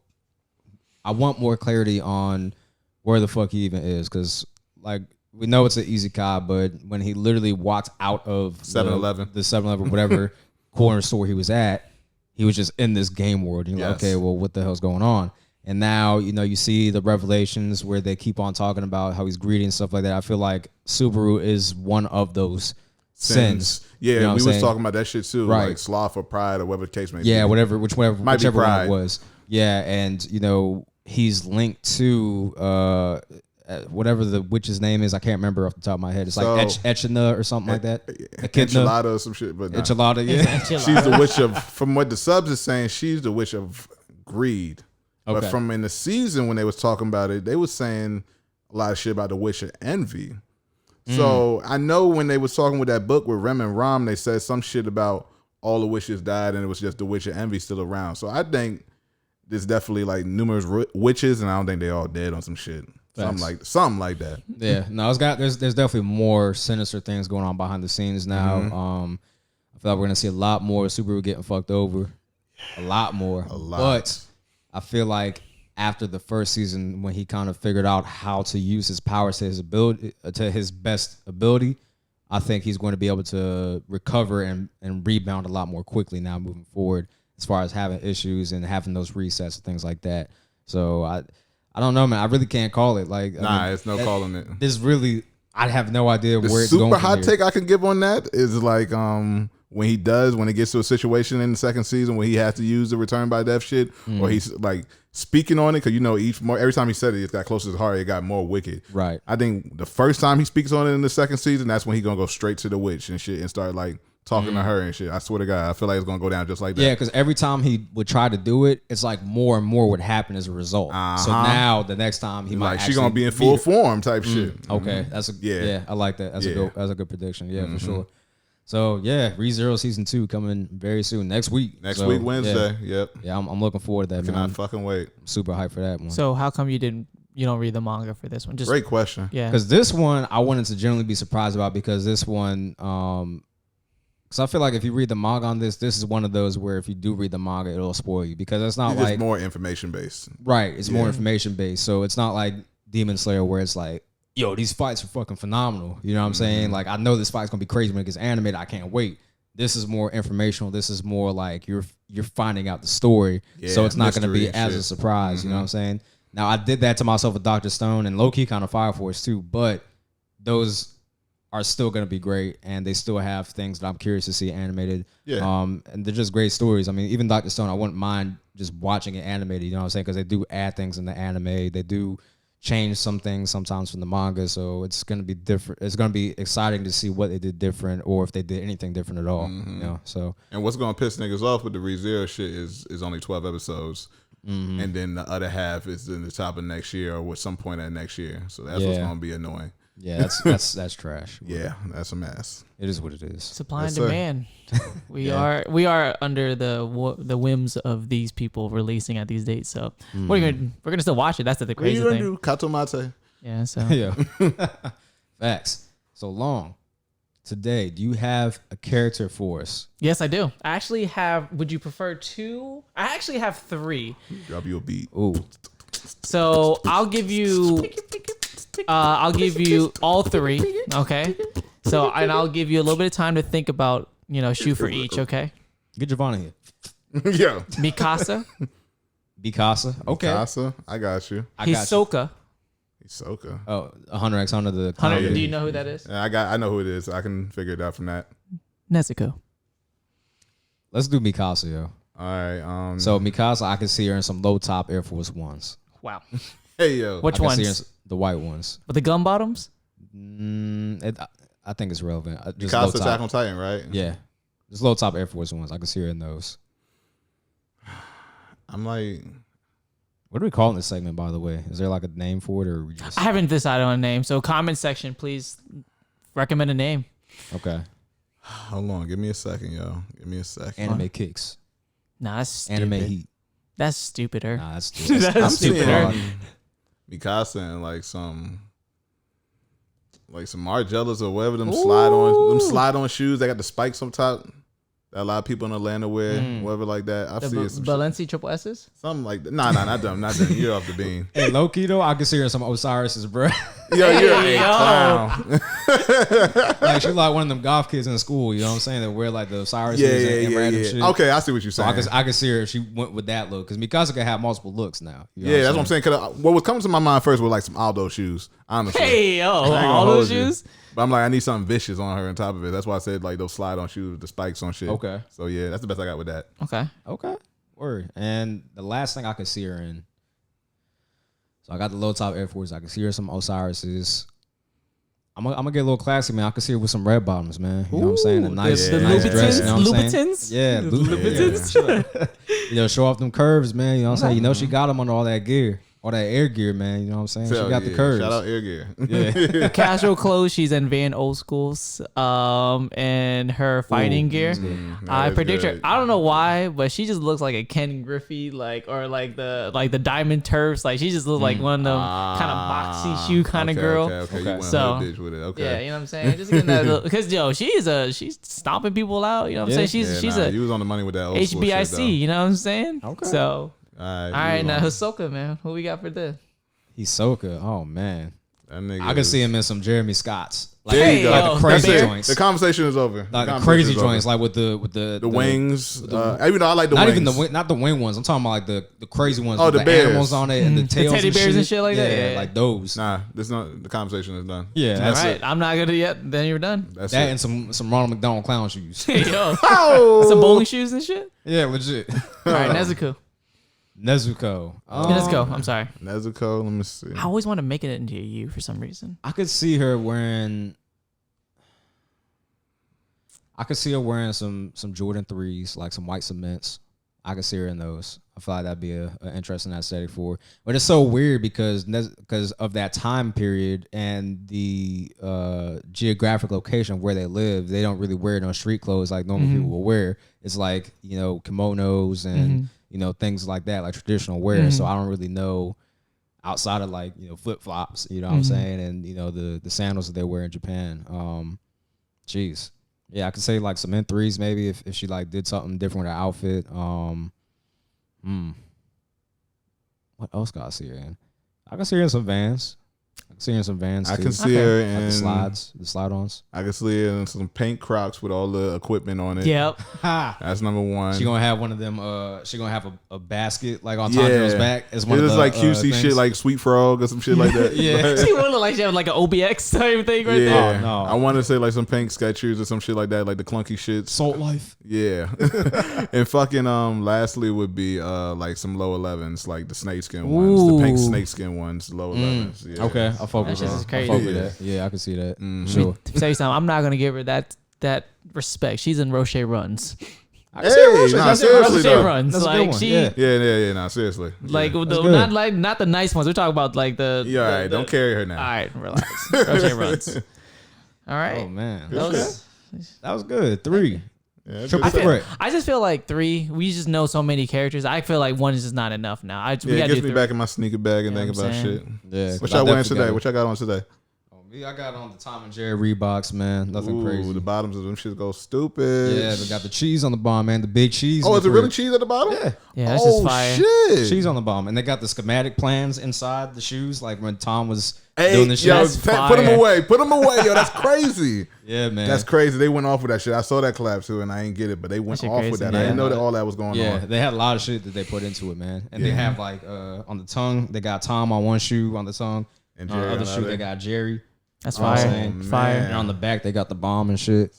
I want more clarity on where the fuck he even is, because like we know it's an isekai, but when he literally walked out of 7-Eleven, the 7-Eleven, whatever corner store he was at, he was just in this game world. And you're like, okay, well, what the hell's going on? And now, you see the revelations where they keep on talking about how he's greedy and stuff like that. I feel like Subaru is one of those sins. Yeah, you know we was talking about that shit too, right? Like sloth or pride or whatever the case may be. Yeah, whichever one it was. Yeah, and he's linked to whatever the witch's name is. I can't remember off the top of my head. It's like Echidna or something like that. Enchilada or some shit. But Enchilada, yeah. She's the witch of, from what the subs is saying, she's the witch of greed. Okay. But from in the season when they was talking about it, they was saying a lot of shit about the witch of envy. So I know when they was talking with that book with Rem and Ram, they said some shit about all the witches died and it was just the witch of envy still around. So I think there's definitely like numerous witches, and I don't think they all dead on some shit. Something like that. Yeah, no, there's definitely more sinister things going on behind the scenes now. I feel like we're gonna see a lot more Subaru getting fucked over, a lot more. But I feel like after the first season, when he kind of figured out how to use his powers to his ability, to his best ability, I think he's going to be able to recover and rebound a lot more quickly now moving forward, as far as having issues and having those resets and things like that. So I don't know, man. I really can't call it. Like, it's no calling it. This really, I have no idea where it's going. Super hot take I can give on that is like when it gets to a situation in the second season where he has to use the return by death shit, or he's like speaking on it, because every time he said it got closer to his heart, it got more wicked. Right. I think the first time he speaks on it in the second season, that's when he's gonna go straight to the witch and shit and start like talking to her and shit. I swear to God, I feel like it's gonna go down just like that. Yeah, because every time he would try to do it, it's like more and more would happen as a result. So now the next time he might she's gonna be in full form type shit. Okay, that's I like that. That's a good prediction. Yeah, for sure. So yeah, ReZero season 2 coming very soon, next week. Next week Wednesday. Yeah. Yep. Yeah, I'm looking forward to that. Cannot fucking wait. I'm super hyped for that one. So how come you don't read the manga for this one? Great question. Yeah, because this one I wanted to generally be surprised about, because this one, because I feel like if you read the manga on this is one of those where if you do read the manga, it'll spoil you, because it's not like more information based. Right, it's more information based. So it's not like Demon Slayer where it's like, yo, these fights are fucking phenomenal. You know what I'm saying? Like, I know this fight's gonna be crazy when it gets animated. I can't wait. This is more informational. This is more like you're finding out the story, so it's not going to be as a surprise. You know what I'm saying? Now, I did that to myself with Dr. Stone and low-key kind of Fire Force too, but those are still going to be great, and they still have things that I'm curious to see animated. Yeah. And they're just great stories. I mean, even Dr. Stone, I wouldn't mind just watching it animated. You know what I'm saying? Because they do add things in the anime. They do change some things sometimes from the manga, so it's gonna be different. It's gonna be exciting to see what they did different, or if they did anything different at all. You know, so. And what's gonna piss niggas off with the ReZero shit is only 12 episodes, and then the other half is in the top of next year or at some point at next year. So that's what's gonna be annoying. Yeah, that's trash. Yeah, that's a mess. It is what it is. Supply and demand. We are under the whims of these people releasing at these dates. So we're gonna still watch it. That's the crazy thing. Do Katomate. Yeah. So yeah. Facts. So Long. Today, do you have a character for us? Yes, I do. I actually have. Would you prefer 2? I actually have 3. Drop you a beat. Ooh. So I'll give you. I'll give you all 3. Okay. So I'll give you a little bit of time to think about, shoot for each. Okay. Get Giovanni here. Yeah. Mikasa. Okay. Mikasa. I got you. Hisoka. Hisoka. Oh, 100x Hunter the. Hunter, do you know who that is? Yeah, I know who it is. I can figure it out from that. Nezuko. Let's do Mikasa, yo. All right. So Mikasa, I can see her in some low top Air Force Ones. Wow. Hey yo. Which I ones? can see her in the white ones. With the gun bottoms? I think it's relevant. Just Mikasa Attack on Titan, right? Yeah. Just low top Air Force Ones. I can see her in those. I'm like, what are we calling this segment, by the way? Is there like a name for it, or we just? I haven't decided on a name. So comment section, please recommend a name. Okay. Hold on. Give me a second, yo. Give me a second. Anime Kicks. Nah, that's stupid. Anime Heat. That's stupider. Nah, that's stupid. That's stupider. Mikasa and like some Margellas or whatever, them slide on shoes. They got the spikes on top. that a lot of people in Atlanta wear, whatever like that. I've seen some Balenci triple S's. something like that. Nah, not them. You're off the beam. Hey, low key though, I consider some Osiris's, bro. Yo, you're a clown. Like she's like one of them goth kids in school. You know what I'm saying? That wear like the Osiris's and random shit. Okay, I see what you're So saying. I can see her if she went with that look because Mikasa can have multiple looks now. You know Yeah, that's what I'm saying. Cause what was coming to my mind first was like some Aldo shoes. Honestly, Hey, yo, I ain't gonna all those hold you. shoes. But I'm like, I need something vicious on her on top of it. That's why I said like those slide on shoes with the spikes on shit. Okay. So yeah, that's the best I got with that. Okay. Word. And the last thing I could see her in. So I got the low top Air Force. I can see her some Osiris's. I'm gonna get a little classy, man. I can see her with some red bottoms, man. You know what I'm saying? A nice, the nice dress. You know what I'm saying? Louboutins? Yeah, Louboutins. You know, show off them curves, man. You know what I'm saying? You know she got them under all that gear, all that air gear, man. You know what I'm saying? Hell She got yeah. the curves. Shout out Air Gear. Yeah. Casual clothes. She's in Van old schools. And her fighting gear. I that's predict her. good. I don't know why, but she just looks like a Ken Griffey, or like the Diamond Turfs. Like she just looks like one of them kind of boxy shoe kind of girl. Okay. You went So, hood bitch with it. Okay. Yeah, you know what I'm saying? Just getting that because she's stomping people out. You know what I'm saying? She's you was on the money with that old school shit, though. HBIC. You know what I'm saying? Okay. So All right, now Hisoka, man, who we got for this? Hisoka. Oh man. That nigga I could see him in some Jeremy Scotts. Like, There you go. like the crazy That's it. joints. The conversation is over. Like the conversation crazy is over. joints, like with the wings. Even though I like the not wings. even not the wing ones. I'm talking about like the crazy ones. Oh, with the bears. animals on it and the tails, teddy bears and shit like that? Yeah, Yeah. like those. Nah, this not the conversation is done. Yeah, All that's right, it. I'm not gonna yet. Then you're done. That's That it. and some Ronald McDonald clown shoes. Yo, Oh, some bowling shoes and shit. Yeah, legit. All right, Nezuko. Nezuko. Nezuko. I'm sorry. Nezuko. Let me see. I always want to make it into a U for some reason. I could see her wearing some Jordan 3s, like some white cements. I could see her in those. I feel like that'd be an interesting aesthetic for her. But it's so weird because of that time period and the geographic location where they live. They don't really wear no street clothes like normal people will wear. It's like, you know, kimonos and you know, things like that, like traditional wear. So I don't really know outside of like, you know, flip flops, you know what I'm saying, and you know the sandals that they wear in Japan. Jeez. Yeah, I could say like some N3s maybe if she like did something different with her outfit. What else got I see her in? I can see her in some Vans. I can see her in some Vans I too. can see her Like in the slide-ons. I can see her in some pink Crocs with all the equipment on it. Yep. That's number one. She gonna have one of them. She gonna have a basket like on Tanjiro's back. As one it of is the, like cutesy things. shit, like Sweet Frog or some shit like that. Yeah. She would look like she had like an OBX type thing right Yeah, there. Oh, no. I want to say like some pink Skechers or some shit like that, like the clunky shits. Salt Life. Yeah, and fucking lastly would be like some low 11s, like the snakeskin ones, the pink snakeskin ones, low 11s. Yeah. Okay, I'll focus That shit on. is crazy. I'll fuck with that. Yeah, I can see that. Sure. To tell you something, I'm not gonna give her that respect. She's in Roche runs. I can see her Roche. Nah, That's it, seriously Roche. though. runs. That's a good Like one. she, Yeah. Nah, seriously. like yeah. good. not the nice ones. We're talking about like the. Yeah, all right, don't carry her now. All right, relax. Roche runs. All right. Oh man, Those- that was good. 3. Yeah, Triple good threat. stuff. I just feel like 3. We just know so many characters. I feel like 1 is just not enough now. We Yeah, gotta it gets do me 3. back in my sneaker bag and You know think what I'm about saying? shit. Yeah. What 'cause I y'all wearing definitely today? got- What y'all got on today? Me, I got on the Tom and Jerry Reeboks, man. Nothing Ooh, crazy. the bottoms of them shits go stupid. Yeah, they got the cheese on the bottom, man. The big cheese. Oh, in is the it really crib. cheese at the bottom? Yeah. Yeah, that's Oh just fire. shit! Cheese on the bottom, and they got the schematic plans inside the shoes, like when Tom was Hey, doing the shit. yo, That's put them fire. away. Put them away, yo. That's crazy. Yeah, man. That's crazy. They went off with that shit. I saw that collab too, and I ain't get it, but they went That shit off crazy. with that. Yeah. I didn't know that all that was going Yeah, on. they had a lot of shit that they put into it, man. And they Yeah. have like on the tongue, they got Tom on one shoe on the tongue, And on the Jerry other on the shoe other. they got Jerry. That's You know what I'm fire. saying? Fire. And on the back they got the bomb and shit.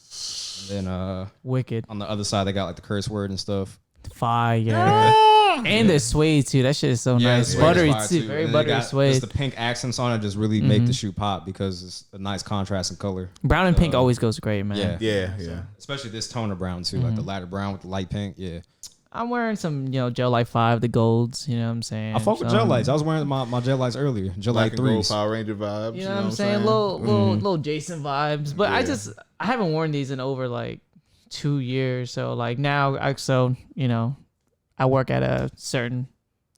And then Wicked. on the other side they got like the curse word and stuff. Fire. And the suede too. That shit is so Yeah, nice. the suede Buttery is fire, too. Very And then they buttery got suede. just the pink accents on it just really make the shoe pop because it's a nice contrast in color. Brown and pink always goes great, man. Yeah. Yeah. Especially this tone of brown too, like the lighter brown with the light pink. Yeah. I'm wearing some, Gel Light 5, the golds. You know what I'm saying? I fuck with Some- gel lights. I was wearing my gel lights earlier. Gel Black light and gold 3s. Power Ranger vibes. You know what I'm saying? Little Jason vibes. But Yeah. I haven't worn these in over like 2 years. So like now, I work at a certain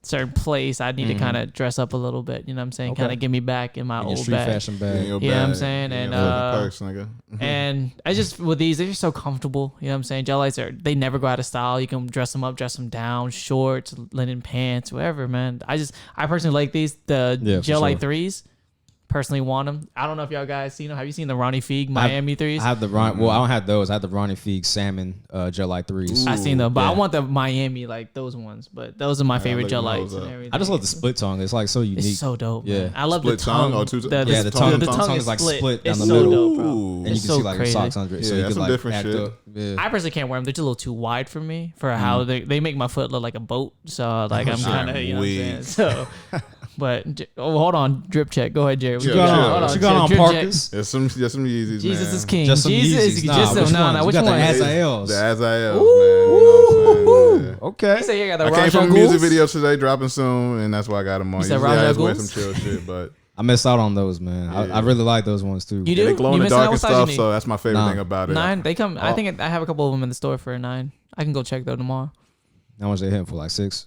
certain place, I need to kind of dress up a little bit. You know what I'm saying? Okay. Kind of get me back in my In your old street bag. fashion bag. You know what I'm saying? And perks, nigga. and I just with these, they're just so comfortable. You know what I'm saying? Gel lights they never go out of style. You can dress them up, dress them down, shorts, linen pants, whatever, man. I personally like these. The gel light threes. Personally want them. I don't know if y'all guys seen them. Have you seen the Ronnie Feig Miami threes? I have the Ron. Well, I don't have those. I have the Ronnie Feig salmon gel light threes. I seen them, but I want the Miami like those ones. But those are my favorite gel lights and everything. I just love the split tongue. It's like so unique. It's so dope. Yeah. Man. I love Split the tongue. tongue or two- the Yeah, the tongue is like split down it's the so middle. dope, bro. And you It's can so see like crazy. your socks under it, so Yeah, you that's can some like different act shit. up. Yeah. I personally can't wear them. They're just a little too wide for me for how they make my foot look like a boat. So like I'm kind of, you know what I'm saying? So, but hold on, drip check. Go ahead, Jerry. Chill, Got chill. on, she got chill, on drip check. Parkers. There's some Yeezys, Jesus man. is king. Just some Jesus, Yeezys. Nah, which ones? which You got one? the The Azraels. Azraels, man. You know what I'm saying? Yeah. Okay. He said you got the I came Raja from a music Ghouls? video today, dropping soon, and that's why I got them on. You said Usually I Raja just wear Ghouls? some chill shit, but I missed out on those, man. I really like those ones too. You do? they glow in You the missing out? dark and What size stuff, you need? so that's my favorite Nah. thing about it. 9. They come. I think I have a couple of them in the store for a 9. I can go check though tomorrow. How much they hitting for? Like 6?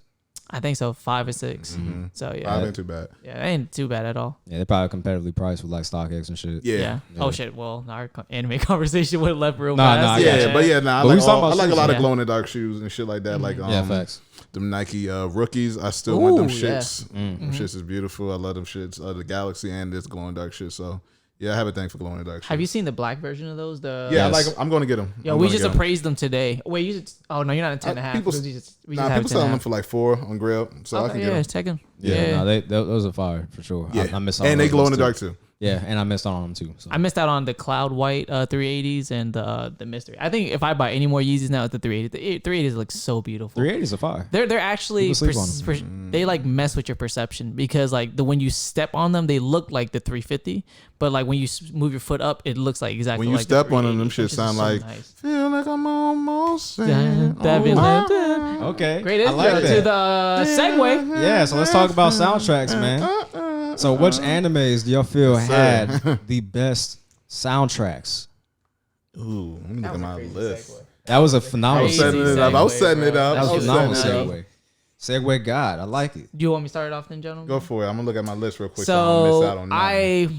I think so, 5 or 6. So yeah, Five ain't too bad. yeah, they ain't too bad at all. Yeah, they're probably competitively priced with like StockX and shit. Yeah. Oh shit. Well, our anime conversation would have left real Nah, fast. nah, I Yeah, got you. but yeah, nah, But we I was talking like about a shoes, lot of yeah. glow in the dark shoes and shit like that. Like Yeah, facts. them Nike rookies. I still want them Ooh, yeah. shits. Them shits is beautiful. I love them shits. The Galaxy and this glow in the dark shit. So yeah, I have a thing for glow in the dark. Have you shits. seen the black version of those? The Yeah, I Yes. like them. I'm going to get them. Yo, we just appraised them today. Wait, you just? Oh no, you're not at 10 and a half. People, because we just nah, have people 10 selling and a them for like 4 on Grail, so I half. can Okay, get yeah, them. take them. Yeah, no, those are fire for sure. Yeah, I missed out on and they those glow in ones the dark too. Yeah, and I missed out on them too. So. I missed out on the cloud white 380s and the mystery. I think if I buy any more Yeezys now, it's the 380s. The 380s look so beautiful. 380s are fire. They're actually People sleep on they like mess with your perception because like when you step on them, they look like the 350, but like when you move your foot up, it looks like exactly When you like step the on them 380, shit which is sound so like nice. feel like I'm almost there. That be like- Okay, Great I intro like to that. the segue. Yeah, so let's talk about soundtracks, man. So which animes do y'all feel had the best soundtracks? Ooh, let me look at my list. That was a phenomenal Crazy Setting it up. I was segue, setting it bro. up. That I was a was phenomenal setting it up. segue. Segue God, I like it. Do you want me to start it off then, gentlemen? Go for it. I'm gonna look at my list real quick so I don't miss So out on nothing.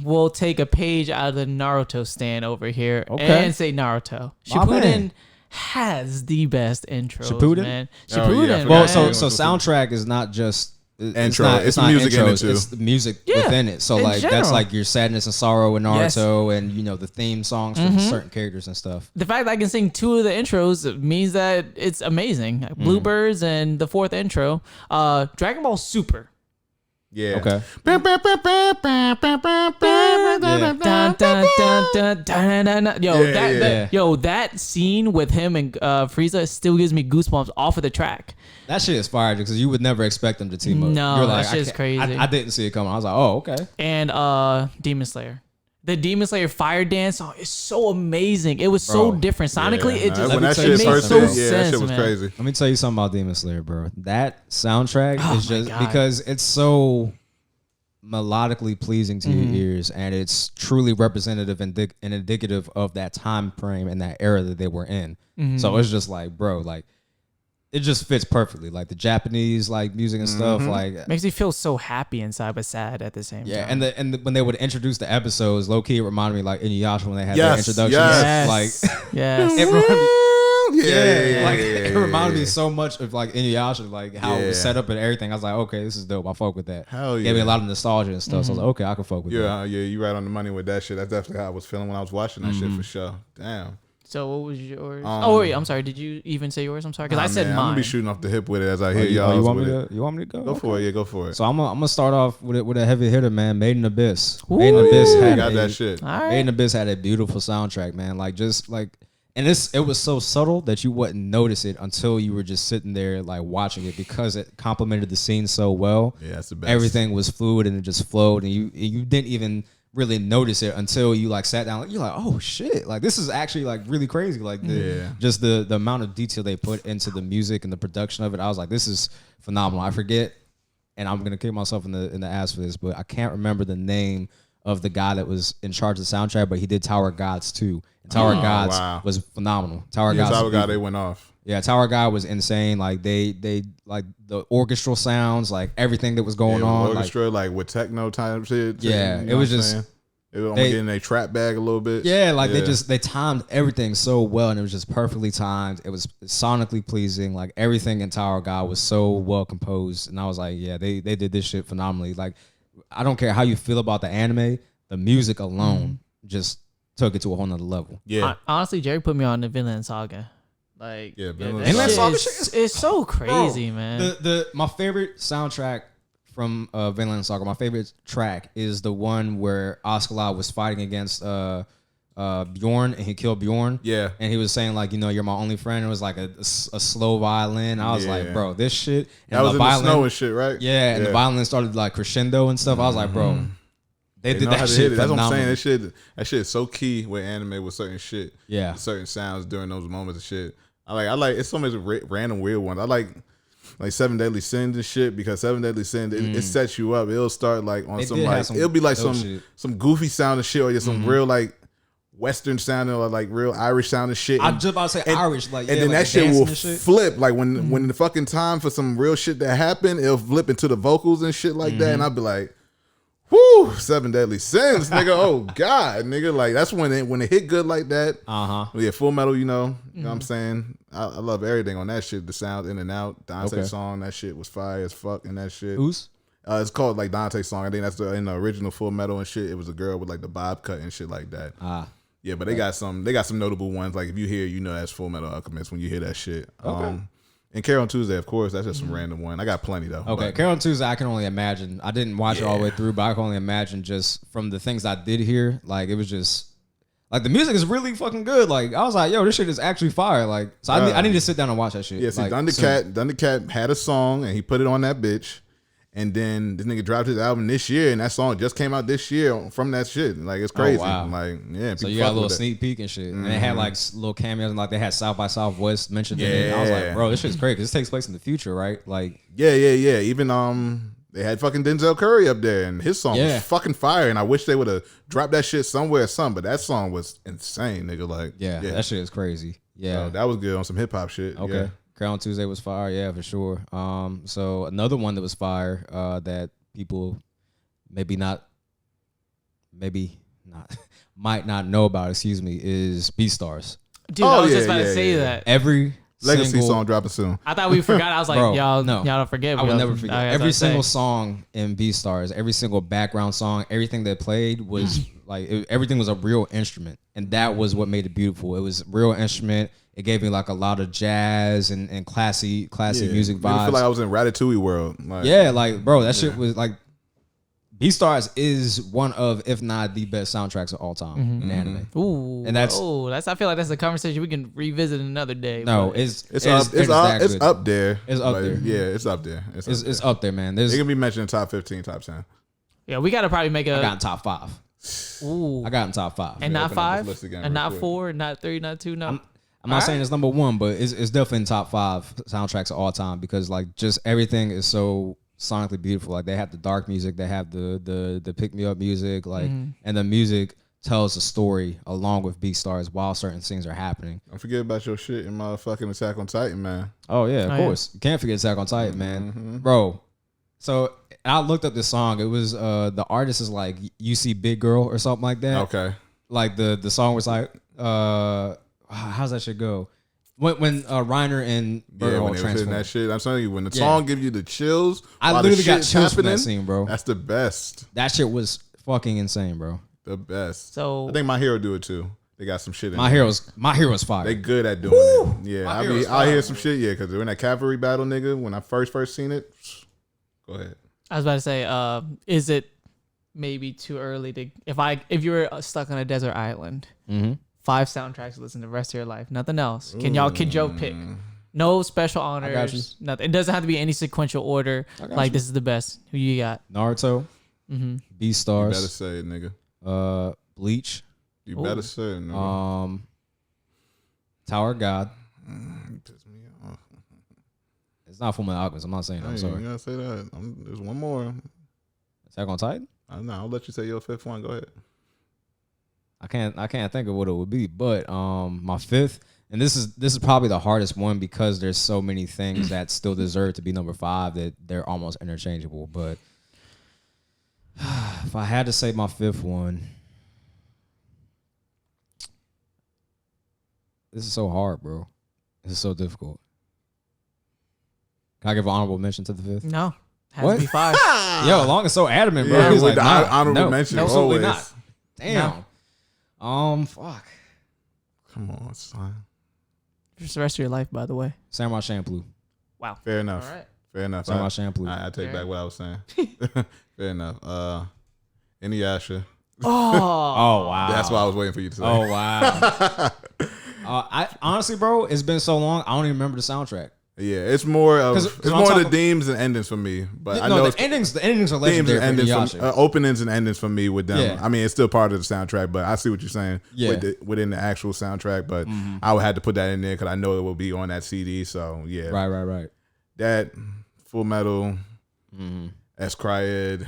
I will take a page out of the Naruto stand over here Okay. and say Naruto. My man. Shippuden has the best intros, Shippuden? man. Oh, yeah, I Shippuden, forgot. Well, man. so soundtrack is not just Intro. Not, It's not music in it, intros, too. It's the music Yeah, within it. So in like that's general. like your sadness and sorrow in Naruto, and you know the theme songs for certain characters and stuff. The fact that I can sing 2 of the intros means that it's amazing. Bluebirds and the 4th intro. Dragon Ball Super. Yeah. Okay. Dun, dun, dun, dun, dun, dun, dun. Yo, Yeah, yeah. yo, that scene with him and Frieza still gives me goosebumps off of the track. That shit is fire because you would never expect them to team up. No, You're that like, shit's crazy. I didn't see it coming. I was like, oh, okay. And Demon Slayer. The Demon Slayer fire dance song is so amazing. It was so Bro. different. Sonically, it just when that it shit makes first so hit, sense, that shit was man. crazy. Let me tell you something about Demon Slayer, bro. That soundtrack Oh is my just God. because it's so melodically pleasing to your ears, and it's truly representative and indicative of that time frame and that era that they were in. So it's just like, bro, like it just fits perfectly. Like the Japanese like music and stuff, like makes me feel so happy inside but sad at the same yeah. time. And when they would introduce the episodes, low key it reminded me like Inuyasha when they had Yes, their introductions. yes. Like yes. it reminded me. Yeah, Like it reminded me so much of like Inuyasha, like how it was Yeah. set up and everything. I was like, okay, this is dope. I fuck with that. Hell Gave me yeah. a lot of nostalgia and stuff. So I was like, okay, I can fuck with that. Yeah, you right on the money with that shit. That's definitely how I was feeling when I was watching that shit for sure. Damn. So what was yours? Oh wait, I'm sorry. Did you even say yours? I'm sorry because I said I'm mine. gonna be shooting off the hip with it as I Oh, hear y'all. you want with me it. to? You want me to go? Go for it. Yeah, go for it. So I'm gonna start off with a heavy hitter, man. Made in Abyss. Made in Abyss I had got that shit. All right. Made in Abyss had a beautiful soundtrack, man. Like just like, and it was so subtle that you wouldn't notice it until you were just sitting there like watching it because it complemented the scene so well. Yeah, that's the best. Everything was fluid and it just flowed, and you didn't even really notice it until you like sat down. You're like, oh shit, like this is actually like really crazy. Like just the amount of detail they put into the music and the production of it. I was like, this is phenomenal. I forget, and I'm gonna kick myself in the ass for this, but I can't remember the name of the guy that was in charge of the soundtrack, but he did Tower of Gods too. And Tower of Gods was phenomenal. Tower of Gods. Tower of God, they went off. Yeah, Tower of God was insane. Like they like the orchestral sounds, like everything that was going on. Orchestra, like with techno type shit. Yeah, it was just. It was getting a trap bag a little bit. Yeah, like they timed everything so well, and it was just perfectly timed. It was sonically pleasing. Like everything in Tower of God was so well composed, and I was like, yeah, they did this shit phenomenally. Like I don't care how you feel about the anime, the music alone just took it to a whole nother level. Yeah, honestly, Jerry put me on the Vinland Saga. Like, yeah, Vinland Saga is so crazy, man. My favorite soundtrack from Vinland Saga, my favorite track is the one where Askeladd was fighting against Bjorn, and he killed Bjorn. Yeah, and he was saying like, you're my only friend. It was like a slow violin. I was like, bro, this shit. And that was in violin, the snow and shit, right? Yeah, and the violin started like crescendo and stuff. I was like, bro, they did that shit. That's what I'm saying. That shit is so key with anime with certain shit. Yeah, certain sounds during those moments of shit. I like. It's so many random weird ones. I like 7 Deadly Sins and shit, because 7 Deadly Sins it sets you up. It'll start like on it'll be like some goofy sound and shit, or just some real like Western sounding or like real Irish sounding shit. I'm just about to say Irish, like, and then like that shit will flip like when the fucking time for some real shit that happened, it'll flip into the vocals and shit like that, and I'll be like, whoo, 7 Deadly Sins, nigga. Oh God, nigga. Like that's when it hit good like that. Yeah, Full Metal. You know what I'm saying. I love everything on that shit. The sound in and out. Dante song, that shit was fire as fuck. And that shit. Who's? It's called like Dante song. I think that's in the original Full Metal and shit. It was a girl with like the bob cut and shit like that. Yeah, but they got some notable ones. Like if you hear, that's Full Metal Alchemist when you hear that shit. And Carol on Tuesday, of course, that's just some random one. I got plenty though. Okay, Carol on Tuesday, I can only imagine. I didn't watch it all the way through, but I can only imagine just from the things I did hear. Like it was just like the music is really fucking good. Like I was like, yo, this shit is actually fire. Like so, I need to sit down and watch that shit. Yeah, see, like, Thundercat had a song and he put it on that bitch. And then this nigga dropped his album this year, and that song just came out this year from that shit. Like it's crazy. Oh, wow. Like yeah. So you got a little sneak peek and shit, and they had like little cameos, and like they had South by Southwest mentioned in it. I was like, bro, this shit's crazy. This takes place in the future, right? Like yeah. Even they had fucking Denzel Curry up there, and his song was fucking fire. And I wish they would have dropped that shit somewhere or something. But that song was insane, nigga. Like yeah, that shit is crazy. Yeah, so that was good on some hip hop shit. Okay. Yeah. Carol on Tuesday was fire, yeah, for sure. So another one that was fire that people might not know about, is Beastars. Dude, I was just about to say that. Every Legacy song dropping soon. I thought we forgot. I was like, y'all don't forget. I will never forget. Every single song in Beastars, every single background song, everything they played was everything was a real instrument, and that was what made it beautiful. It was a real instrument. It gave me like a lot of jazz and classy music vibes. I feel like I was in Ratatouille world. Like, bro, that shit was like. Beastars is one of, if not the best soundtracks of all time in anime. Ooh, and I feel like that's a conversation we can revisit another day. No, it's up there. It's up there. Yeah, it's up there. It's up there, man. It can be mentioned in top 15, top 10. Yeah, we got to probably make I got in top 5. Ooh, I got in top 5, and not 5, and not 4, not 3, not 2. No, I'm not saying it's number 1, but it's definitely in top 5 soundtracks of all time, because like just everything is so sonically beautiful. Like they have the dark music, they have the pick me up music, like and the music tells a story along with Beastars while certain things are happening. Don't forget about your shit in motherfucking Attack on Titan, man. Oh yeah, of course. You can't forget Attack on Titan, man. Bro. So I looked up this song. It was the artist is like UC Big Girl or something like that. Okay. Like the song was like how's that shit go? When Reiner and Bird when they was hitting that shit, I'm telling you, when the song gives you the chills, I literally got chills from that scene, bro. That's the best. That shit was fucking insane, bro. The best. So I think My Hero do it too. They got some shit in My Hero's fire. They good at doing it. Yeah, I hear some shit. Yeah, because during that cavalry battle, nigga, when I first seen it, go ahead. I was about to say, is it maybe too early to if you were stuck on a desert island? 5 soundtracks to listen to the rest of your life. Nothing else. Can y'all pick? No special honors. Nothing. It doesn't have to be any sequential order. Like this is the best. Who you got? Naruto. Beastars. You better say it, nigga. Bleach. You better say it, nigga. Tower of God. You piss me off. It's not Fullmetal Alchemist. I'm not saying that. I'm sorry. You gotta say that. There's one more. Attack on Titan? No, I'll let you say your fifth one. Go ahead. I can't think of what it would be, but my fifth, and this is probably the hardest one because there's so many things that still deserve to be number 5 that they're almost interchangeable. But if I had to say my fifth one, this is so hard, bro. This is so difficult. Can I give an honorable mention to the fifth? No. Has What? to be 5. Yo, Long is so adamant, bro. Yeah, He's with like, the nah, honorable no, mention, absolutely always. not. Damn. Fuck. Come on, son. Just the rest of your life, by the way. Samurai Champloo. Wow. Fair enough. All right. Fair enough. Samurai Champloo. I take Fair. back what I was saying. Fair enough. Inuyasha. Oh wow. That's what I was waiting for you to say. Oh wow. I honestly, bro, it's been so long. I don't even remember the soundtrack. Yeah, it's more of 'Cause it's when more I'm of the talking- themes and endings for me. But I No, know the it's endings are themes legendary and for endings Inuyasha. from openings and endings for me with them. Yeah. I mean, it's still part of the soundtrack, but I see what you're saying. Yeah. Within the actual soundtrack, but I would have to put that in there because I know it will be on that CD. So yeah, Right. that Full Metal, S Cryed.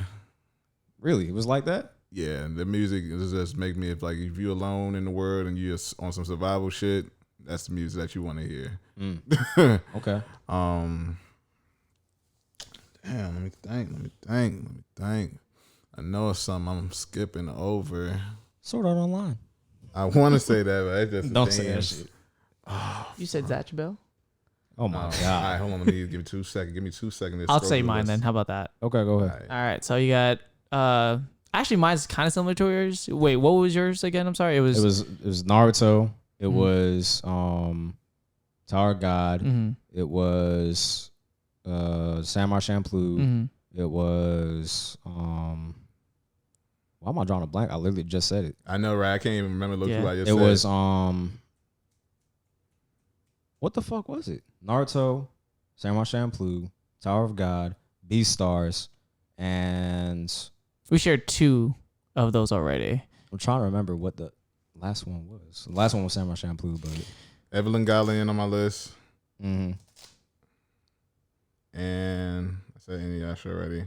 Really, it was like that. Yeah, the music is just make me if you're alone in the world and you're on some survival shit, that's the music that you want to hear. Okay. Damn, let me think. I know it's something I'm skipping over. Sword Art Online. I want to say that, but it's just Don't say that shit. You said Zatch Bell? Oh my All god. right, hold on. Let me give me 2 seconds. Give me 2 seconds. to I'll scroll say through mine this. then. How about that? Okay, go ahead. All right. All right. So you got actually mine's kind of similar to yours. Wait, what was yours again? I'm sorry. It was It was Naruto. It was Tower of God. It was Samurai Champloo. It was why am I drawing a blank? I literally just said it. I know, right? I can't even remember. Yeah. I just It said. was what the fuck was it? Naruto, Samurai Champloo, Tower of God, Beastars, and we shared 2 of those already. I'm trying to remember what the last one was. The last one was Samurai Champloo, but Evelyn Gallian on my list, mm-hmm. and I said Inuyasha already.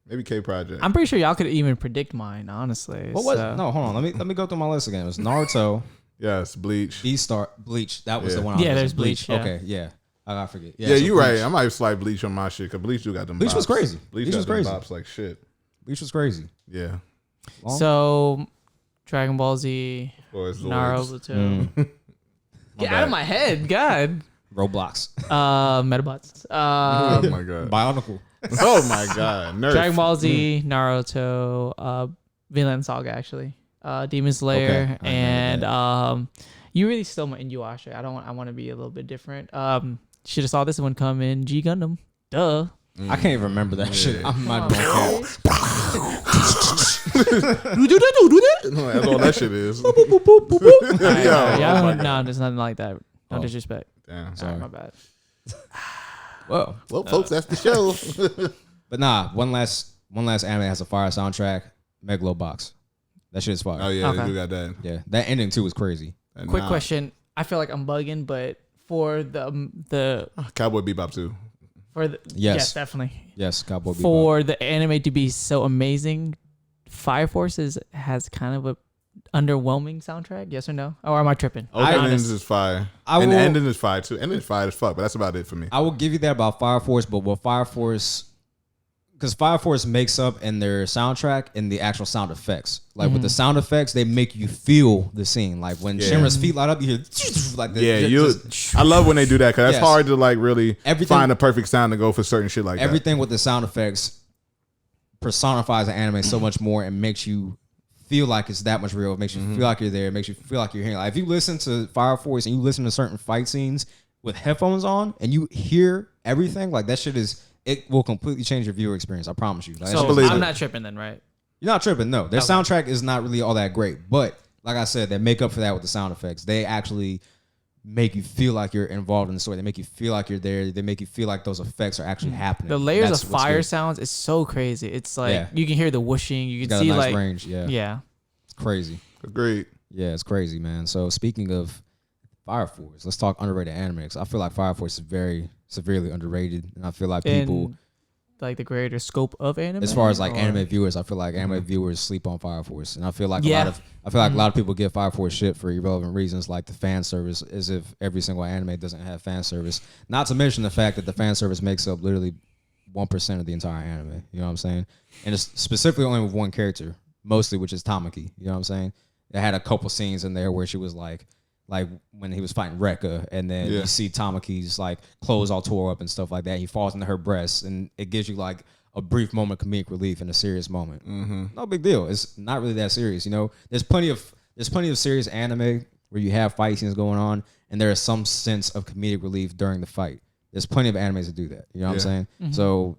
Maybe K Project. I'm pretty sure y'all could even predict mine, honestly. What was it? No, hold on. Let me go through my list again. It was Naruto, Yes, Bleach. Beastar, Bleach. That was Yeah. the one. I was Yeah, missing. there's Bleach, yeah. Okay, yeah. I gotta forget. Yeah, so you're right. Bleach. I might slide Bleach on my shit because Bleach do got them. Bleach was bops. crazy. Bleach Bleach got was them crazy. bops like shit. Bleach was crazy. Yeah. Long? So Dragon Ball Z, Or it's Naruto. Get bad. out of my head, God. Roblox. Metabots. Oh my god. Bionicle. Oh my god. Nerf. Dragon Ball Z, Naruto, Vinland Saga, actually, Demon Slayer, Okay. I and you really stole my Inuyasha. I want to be a little bit different. Should have saw this one come in G Gundam. Duh. I can't even remember that shit. I'm not Come doing on, that. No, that's all that shit is. Alright, Yo, yeah, oh my no, there's nothing like that. No Oh. disrespect. Damn. Sorry, my bad. Well, Well, folks, that's the show. but nah. One last anime that has a fire soundtrack. Megalobox. That shit is fire. Oh yeah, Okay. they do got that. Yeah, that ending too was crazy. And Quick nah, question. I feel like I'm bugging, but for the Cowboy Bebop too. Yes. definitely. Yes, Cowboy Bebop. For the anime to be so amazing, Fire Force has kind of a underwhelming soundtrack. Yes or no? Or am I tripping? Openings is fire. I And will- the ending is fire too. Ending is fire as fuck, but that's about it for me. I will give you that about Fire Force, but what Fire Force, because Fire Force makes up in their soundtrack in the actual sound effects. Like with the sound effects, they make you feel the scene. Like when Yeah. Shinra's feet light up, you hear like the, Yeah, just I love when they do that because it's Yes. hard to like really Everything- find a perfect sound to go for certain shit like everything with the sound effects personifies the anime so much more and makes you feel like it's that much real. It makes you feel like you're there. It makes you feel like you're hearing. Like if you listen to Fire Force and you listen to certain fight scenes with headphones on and you hear everything, like that shit is, it will completely change your viewer experience. I promise you. Like, that So shit- believe I'm it. not tripping then, right? You're not tripping. No, their Okay. soundtrack is not really all that great, but like I said, they make up for that with the sound effects. They actually make you feel like you're involved in the story. They make you feel like you're there. They make you feel like those effects are actually happening. The layers That's of what's fire good. sounds is so crazy. It's like Yeah. you can hear the whooshing. You can Got see a nice like range. Yeah, yeah. it's crazy. Agreed. Yeah, it's crazy, man. So speaking of Fire Force, let's talk underrated anime. 'Cause I feel like Fire Force is very severely underrated, and I feel like people And like the greater scope of anime. As far as like anime viewers, I feel like anime viewers sleep on Fire Force, and I feel like Yeah. a lot of people give Fire Force shit for irrelevant reasons, like the fan service, as if every single anime doesn't have fan service. Not to mention the fact that the fan service makes up literally 1% of the entire anime. You know what I'm saying? And it's specifically only with one character, mostly, which is Tamaki. You know what I'm saying? It had a couple scenes in there where she was like when he was fighting Rekka, and then you see Tamaki's like clothes all tore up and stuff like that. He falls into her breasts, and it gives you like a brief moment of comedic relief in a serious moment. No big deal. It's not really that serious, you know. There's plenty of serious anime where you have fight scenes going on, and there is some sense of comedic relief during the fight. There's plenty of animes that do that. You know what I'm saying? So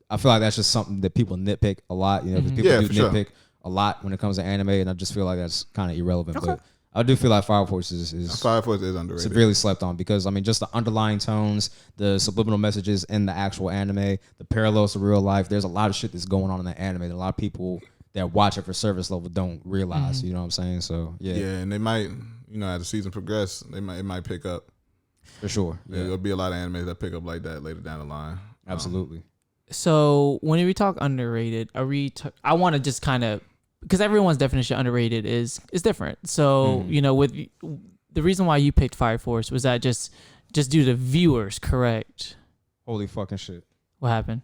I feel like that's just something that people nitpick a lot. You know, because people do nitpick a lot when it comes to anime, and I just feel like that's kind of irrelevant. But I do feel like Fire Force is underrated, severely slept on, because I mean, just the underlying tones, the subliminal messages in the actual anime, the parallels to real life. There's a lot of shit that's going on in the anime that a lot of people that watch it for service level don't realize. You know what I'm saying? So yeah, and they might, you know, as the season progress, it might pick up for sure. Yeah, there'll be a lot of animes that pick up like that later down the line. Absolutely. So when we talk underrated, I want to just kind of, because everyone's definition of underrated is different. So, you know, with the reason why you picked Fire Force, was that just due to viewers, correct? Holy fucking shit. What happened?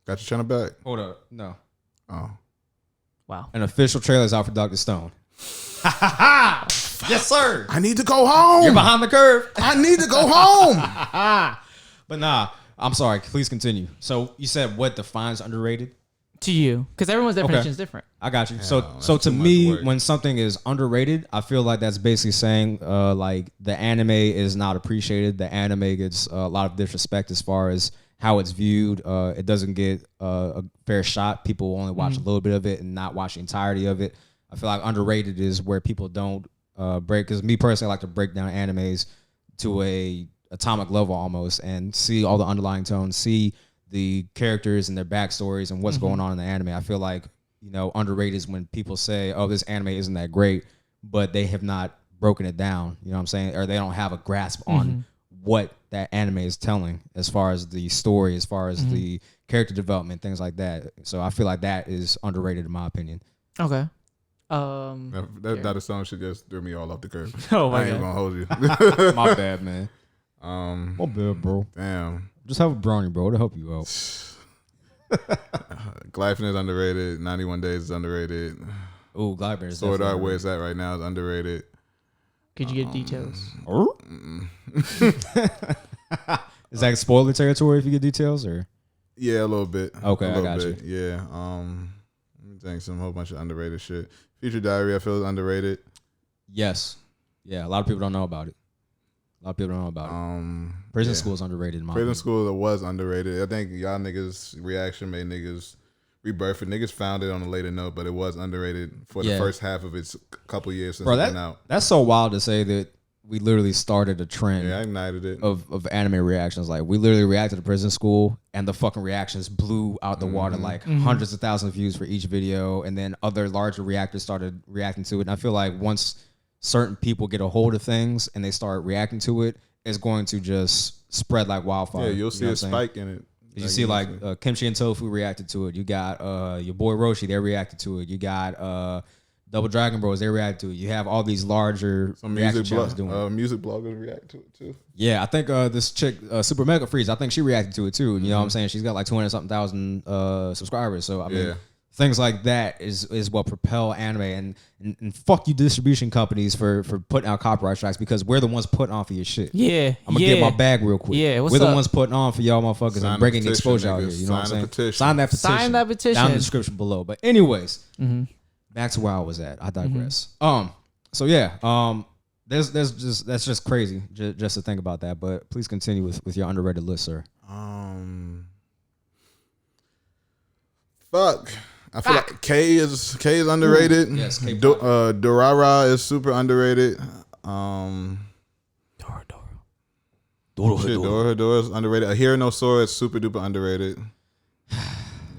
Got your channel back? Hold up. No. Oh. Wow. An official trailer is out for Dr. Stone. Yes, sir. I need to go home. You're behind the curve. I need to go home. But nah, I'm sorry. Please continue. So you said what defines underrated? To you, because everyone's definition is different. I got you. Hell, So to too much me, work. when something is underrated, I feel like that's basically saying like the anime is not appreciated. The anime gets a lot of disrespect as far as how it's viewed. It doesn't get a fair shot. People only watch a little bit of it and not watch the entirety of it. I feel like underrated is where people don't break. Because me personally, I like to break down animes to a atomic level almost and see all the underlying tones, see the characters and their backstories and what's going on in the anime. I feel like, you know, underrated is when people say, oh, this anime isn't that great, but they have not broken it down, you know what I'm saying? Or they don't have a grasp on what that anime is telling as far as the story, as far as the character development, things like that. So I feel like that is underrated in my opinion. Okay. That Dr. Stone shit just threw me all off the curve. Oh my I ain't God. gonna hold you. My bad, man. My bad, bro. Damn. Just have a brownie, bro, to help you out. Glyphon is underrated. 91 Days is underrated. Ooh, Glyber is Sword Art, definitely where it's at right now, is underrated. Could you give details? Is that spoiler territory if you get details, or? Yeah, a little bit. Okay, a I got bit. Yeah. Let me think some whole bunch of underrated shit. Future Diary, I feel, is underrated. Yes. Yeah, a lot of people don't know about it. Prison School is underrated in my Prison opinion. School was underrated. I think y'all niggas reaction made niggas rebirth it. Niggas found it on a later note, but it was underrated for the first half of its couple years since it went out. That's so wild to say that we literally started a trend. Yeah, I ignited it. Of anime reactions. Like, we literally reacted to Prison School, and the fucking reactions blew out the water, like hundreds of thousands of views for each video, and then other larger reactors started reacting to it. And I feel like once certain people get a hold of things and they start reacting to it, it's going to just spread like wildfire. Yeah, you'll see a spike in it. You see, like Kimchi and Tofu reacted to it. You got your boy Roshi, they reacted to it. You got Double Dragon Bros, they reacted to it. You have all these larger reaction channels doing it. Music bloggers react to it too. Yeah, I think this chick, Super Mega Freeze, I think she reacted to it too. You know what I'm saying? She's got like 200-something thousand subscribers. So I mean, things like that is what propel anime, and fuck you distribution companies for putting out copyright strikes, because we're the ones putting on for your shit. Yeah, I'm gonna get my bag real quick. Yeah, we're the ones putting on for y'all motherfuckers and bringing exposure out here. You know what I'm saying? Sign that petition. Sign that petition. Down in the description below. But anyways, back to where I was at. I digress. So yeah, that's just crazy just to think about that. But please continue with your underrated list, sir. Fuck. I feel like K is underrated. Ooh, yes, K. Dorara is super underrated. Dora is underrated. A Hero No Sword is super duper underrated.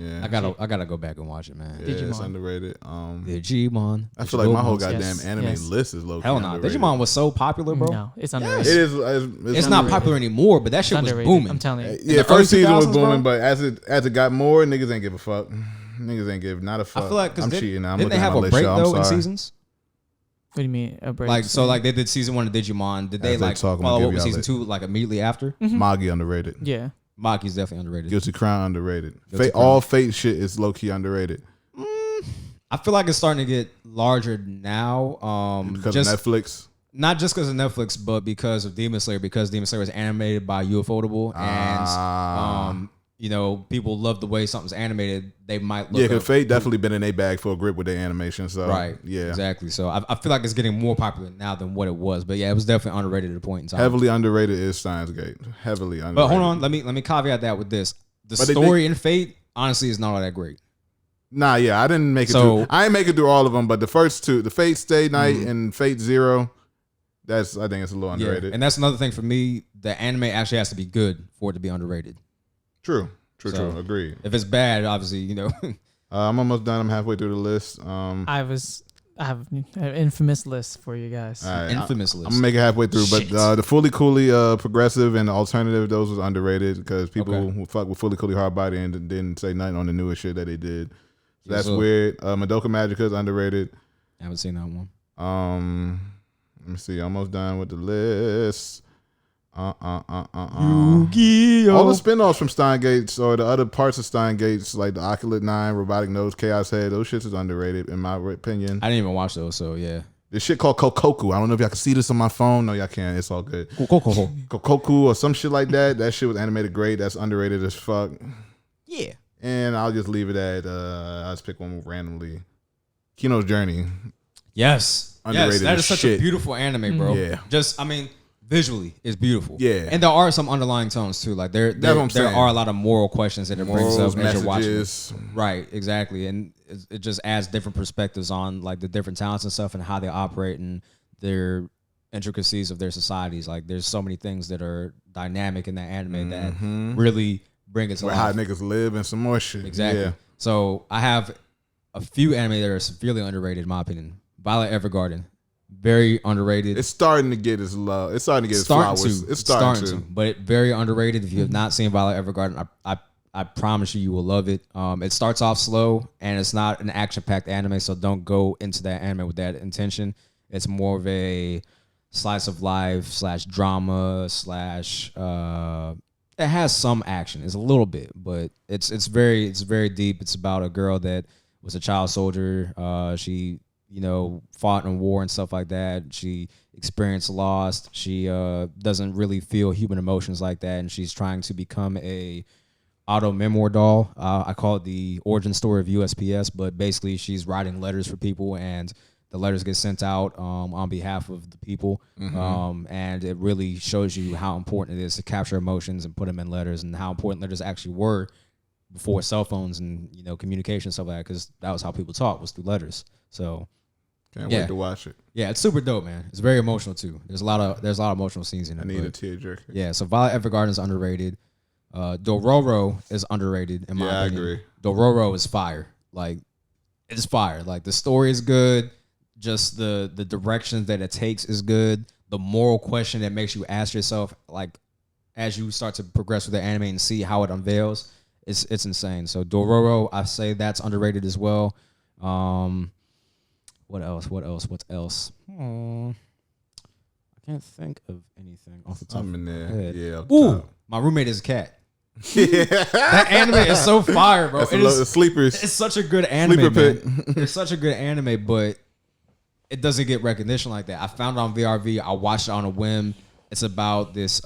Yeah, I gotta go back and watch it, man. yeah, it's Digimon. underrated. Digimon. I feel like my whole Digimon. goddamn Yes, anime yes. list is low. Hell no. Digimon was so popular, bro. No, it's It underrated. is. It's not popular anymore, but that shit was Underrated. booming. I'm telling you. Yeah, the first early season was 2000s, booming, bro? but as it got more, niggas ain't give a fuck. Niggas ain't give not a fuck. I feel like I'm cheating now. I'm didn't they looking have at my a list, break y'all. I'm though in sorry. seasons? What do you mean a break? Like they did season 1 of Digimon. Did they As they like talk, I'm follow gonna up give with y'all season that. 2 like immediately after? Magi underrated. Yeah. Maki's definitely underrated. Guilty Crown underrated. Guilty Crown. All Fate shit is low key underrated I feel like it's starting to get larger now. because of Netflix. Not just because of Netflix, but because of Demon Slayer. Because Demon Slayer was animated by Ufotable, and you know, people love the way something's animated. They might look. Yeah, because up Fate definitely been in a bag for a grip with their animation. So right. yeah, exactly. So I feel like it's getting more popular now than what it was. But yeah, it was definitely underrated at a point in time. heavily underrated is Steins Gate. Heavily underrated. But hold on, let me caveat that with this: the But story in Fate honestly is not all that great. Nah, yeah, I didn't make it. So- I ain't make it through all of them, but the first two, the Fate Stay Night and Fate Zero, I think it's a little underrated. And that's another thing for me. The anime actually has to be good for it to be underrated. True. So- Agreed. If it's bad, obviously, you know. I'm almost done. I'm halfway through the list. I have an infamous list for you guys. All right, Infamous I'm list. gonna make it halfway through, but Shit. the Fully Cooley progressive and the alternative, those was underrated because people Okay. who fuck with Fully Cooley Hard Body and didn't say nothing on the newest shit that they did. So that's so- weird. Madoka Magica is underrated. I haven't seen that one. Let me see. Almost done with the list. Yu-Gi-Oh! All the spinoffs from Steingates or the other parts of Steingates, like the Oculate 9, Robotic Nose, Chaos Head, those shits is underrated in my opinion. I didn't even watch those, so yeah. This shit called Kokoku. I don't know if y'all can see this on my phone. No, y'all can't. It's all good. Kokoku or some shit like that. That shit was animated great. That's underrated as fuck. Yeah. And I'll just leave it at, I'll just pick one randomly. Kino's Journey. Yes. Underrated That as is such shit. a beautiful anime, bro. Yeah. Just, I mean, visually, it's beautiful. Yeah. And there are some underlying tones, too. Like, there That's what I'm saying. are a lot of moral questions that it brings Morals, up as you're watching it. messages. Right, exactly. And it just adds different perspectives on, like, the different talents and stuff and how they operate and their intricacies of their societies. Like, there's so many things that are dynamic in that anime that really bring it to Where life. how niggas live and some more shit. Exactly. Yeah. So I have a few anime that are severely underrated, in my opinion. Violet Evergarden, very underrated. It's starting to get its love. It's starting to get its flowers. It's starting to. But it very underrated. If you have not seen Violet Evergarden, I promise you will love it. It starts off slow and it's not an action-packed anime, so don't go into that anime with that intention. It's more of a slice of life / drama / it has some action. It's a little bit, but it's very deep. It's about a girl that was a child soldier. She, you know, fought in war and stuff like that. She experienced loss. She doesn't really feel human emotions like that, and she's trying to become a auto memoir doll. I call it the origin story of USPS, but basically she's writing letters for people, and the letters get sent out on behalf of the people, and it really shows you how important it is to capture emotions and put them in letters, and how important letters actually were before cell phones and, you know, communication and stuff like that, because that was how people talked, was through letters. So Can't wait to watch it. yeah, it's super dope, man. It's very emotional too. There's a lot of emotional scenes in it. I need a but tearjerker. yeah, so Violet Evergarden is underrated. Dororo is underrated in my Yeah, I opinion. agree. Dororo is fire. Like, it's fire. Like, the story is good. Just the direction that it takes is good. The moral question that makes you ask yourself, like, as you start to progress with the anime and see how it unveils, it's insane. So Dororo, I say that's underrated as well. What else? I can't think of anything off the top I'm of in my there. head. Yeah. up Ooh, top. my roommate is a cat. Yeah. That anime is so fire, bro. That's It a is- the sleepers. it's such a good anime, Sleeper man. pick. It's such a good anime, but it doesn't get recognition like that. I found it on VRV. I watched it on a whim. It's about this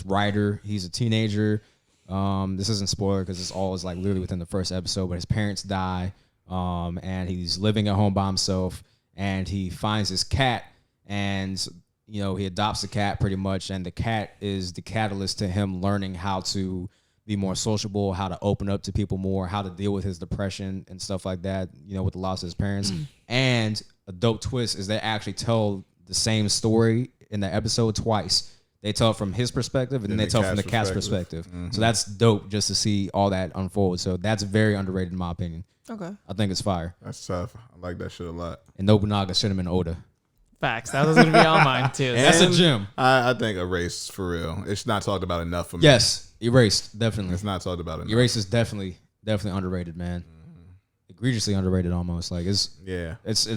writer. He's a teenager. This isn't spoiler because it's all like literally within the first episode. But his parents die, and he's living at home by himself. And he finds his cat, and you know, he adopts the cat pretty much. And the cat is the catalyst to him learning how to be more sociable, how to open up to people more, how to deal with his depression and stuff like that, you know, with the loss of his parents. And a dope twist is they actually tell the same story in the episode twice they tell it from his perspective, and then they tell it from the cat's perspective. Mm-hmm. So that's dope just to see all that unfold. So that's very underrated in my opinion. Okay. I think it's fire. That's tough. I like that shit a lot. And Nobunaga should have been Oda. Facts. That was gonna be on mine too. That's a gem. I think Erased, for real. It's not talked about enough for me. Yes, Erased, definitely. It's not talked about enough. Erased is definitely underrated, man. Egregiously underrated, almost. Like it's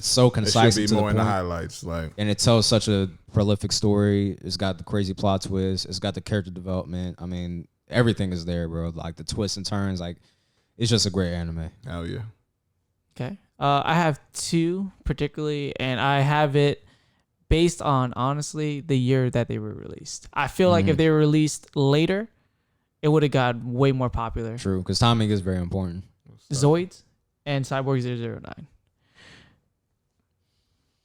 so concise. It should be and to more the in the point. highlights, like. And it tells such a prolific story. It's got the crazy plot twist. It's got the character development. I mean, everything is there, bro. Like the twists and turns. Like it's just a great anime. Hell yeah. Okay. I have two particularly, and I have it based on honestly the year that they were released. I feel like if they were released later, it would have got way more popular. True, because timing is very important. Zoids and Cyborg 009.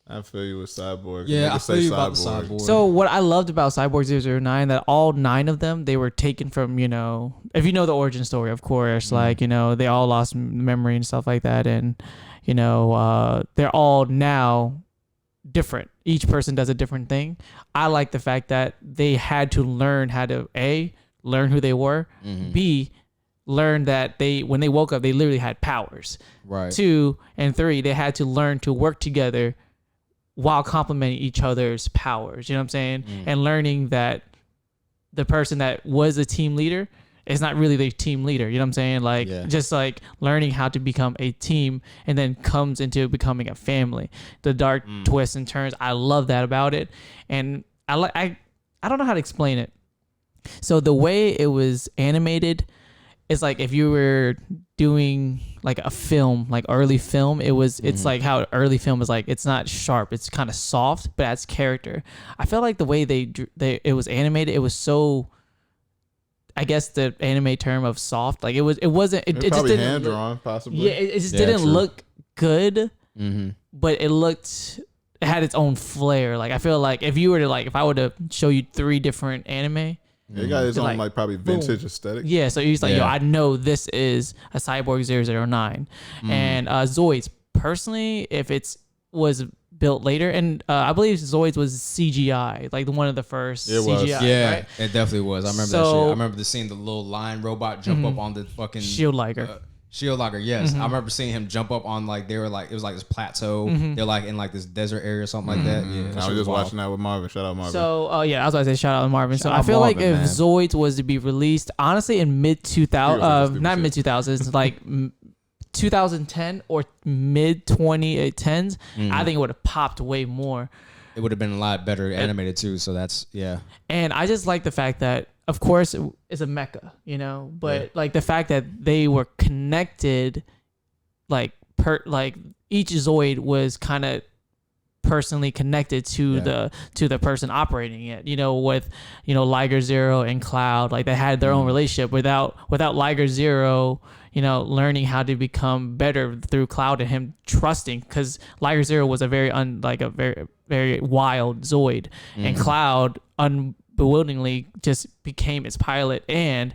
I feel you with Cyborg. Yeah, I feel you about the Cyborg. So what I loved about Cyborg 009, that all 9 of them, they were taken from, if you know the origin story, of course, like, they all lost memory and stuff like that. And, they're all now different. Each person does a different thing. I like the fact that they had to learn how to, A, learn who they were, B, learn that when they woke up, they literally had powers. Right. 2 and 3, they had to learn to work together while complementing each other's powers. You know what I'm saying? And learning that the person that was a team leader is not really the team leader. You know what I'm saying? Like, just like learning how to become a team and then comes into becoming a family. The dark twists and turns. I love that about it. And I don't know how to explain it. So the way it was animated, it's like if you were doing like a film, like early film, it's like how early film is like, it's not sharp, it's kind of soft, but adds character. I felt like the way it was animated, it was so, I guess the anime term of soft, like it wasn't, it just probably didn't hand look, drawn, possibly. yeah, it just didn't look good, but it had its own flair. Like I feel like if I were to show you 3 different anime, It got its own, like probably vintage boom. aesthetic. Yeah, so he's like, yo, I know this is a Cyborg 009. And Zoids, personally, if was built later, and I believe Zoids was CGI, like one of the first CGI. Yeah, right? it definitely was. I remember that shit. I remember seeing the little lion robot jump up on the fucking Shield Liger. Shield Liger, yes. I remember seeing him jump up on it was like this plateau. They're like in like this desert area or something like that. Yeah, I was just watching that with Marvin. Shout out Marvin. So, I was about to say shout out to Marvin. So Shout I out feel like Marvin, if man. Zoids was to be released, honestly, in mid 2000, not shit. mid 2000s, like 2010 or mid 2010s, I think it would have popped way more. It would have been a lot better animated too. So that's And I just like the fact that, of course, it's a mecha, but like the fact that they were connected, like each Zoid was kind of personally connected to the person operating it. With Liger Zero and Cloud, like they had their own relationship. Without Liger Zero, learning how to become better through Cloud and him trusting, because Liger Zero was a very very wild Zoid, and Cloud unbewilderingly just became its pilot and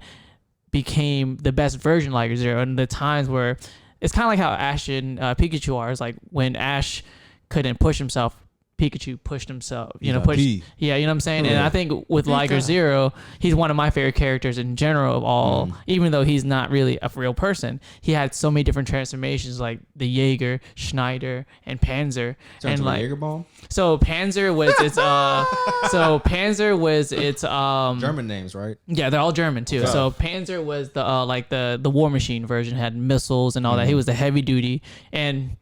became the best version of Liger Zero. And the times where it's kind of like how Ash and Pikachu are. It's like when Ash couldn't push himself, Pikachu pushed himself. Yeah, you know what I'm saying? And I think with Liger Zero, he's one of my favorite characters in general of all, even though he's not really a real person. He had so many different transformations, like the Jaeger, Schneider, and Panzer. Turned and to a like Jaeger bomb. So Panzer was its German names, right? Yeah, they're all German too. Okay. So Panzer was the War Machine version, had missiles and all that. He was the heavy duty, and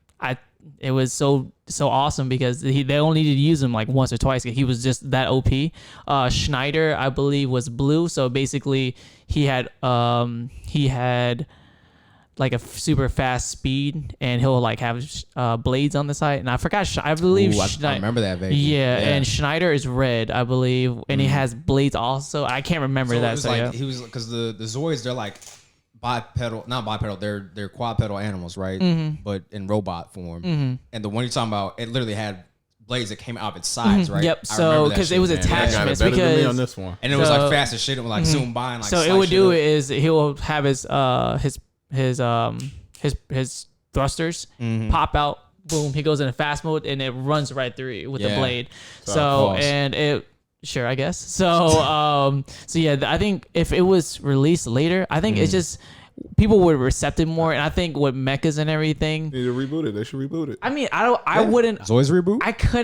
it was so awesome because they only needed to use him like once or twice. He was just that OP. Schneider, I believe, was blue. So basically, he had like a super fast speed, and he'll like have blades on the side. And I forgot. I believe. I remember that vaguely. Yeah, and Schneider is red, I believe, and he has blades also. I can't remember So that. it was like he was, because the Zoids, they're like not bipedal, they're quadpedal animals, right? But in robot form. And the one you're talking about, it literally had blades that came out of its sides, right? Yep. So because it was attachments, better than me on because this one. and it was like fast as shit. It would like zoom by and like. so it would do is he will have his thrusters pop out. Boom! He goes into fast mode and it runs right through you with the blade. So Pause. and sure, I guess. So yeah, I think if it was released later, I think it's just people would accept it more. And I think with mechas and everything, Need to reboot it. They should reboot it. I mean, I wouldn't. It's always reboot.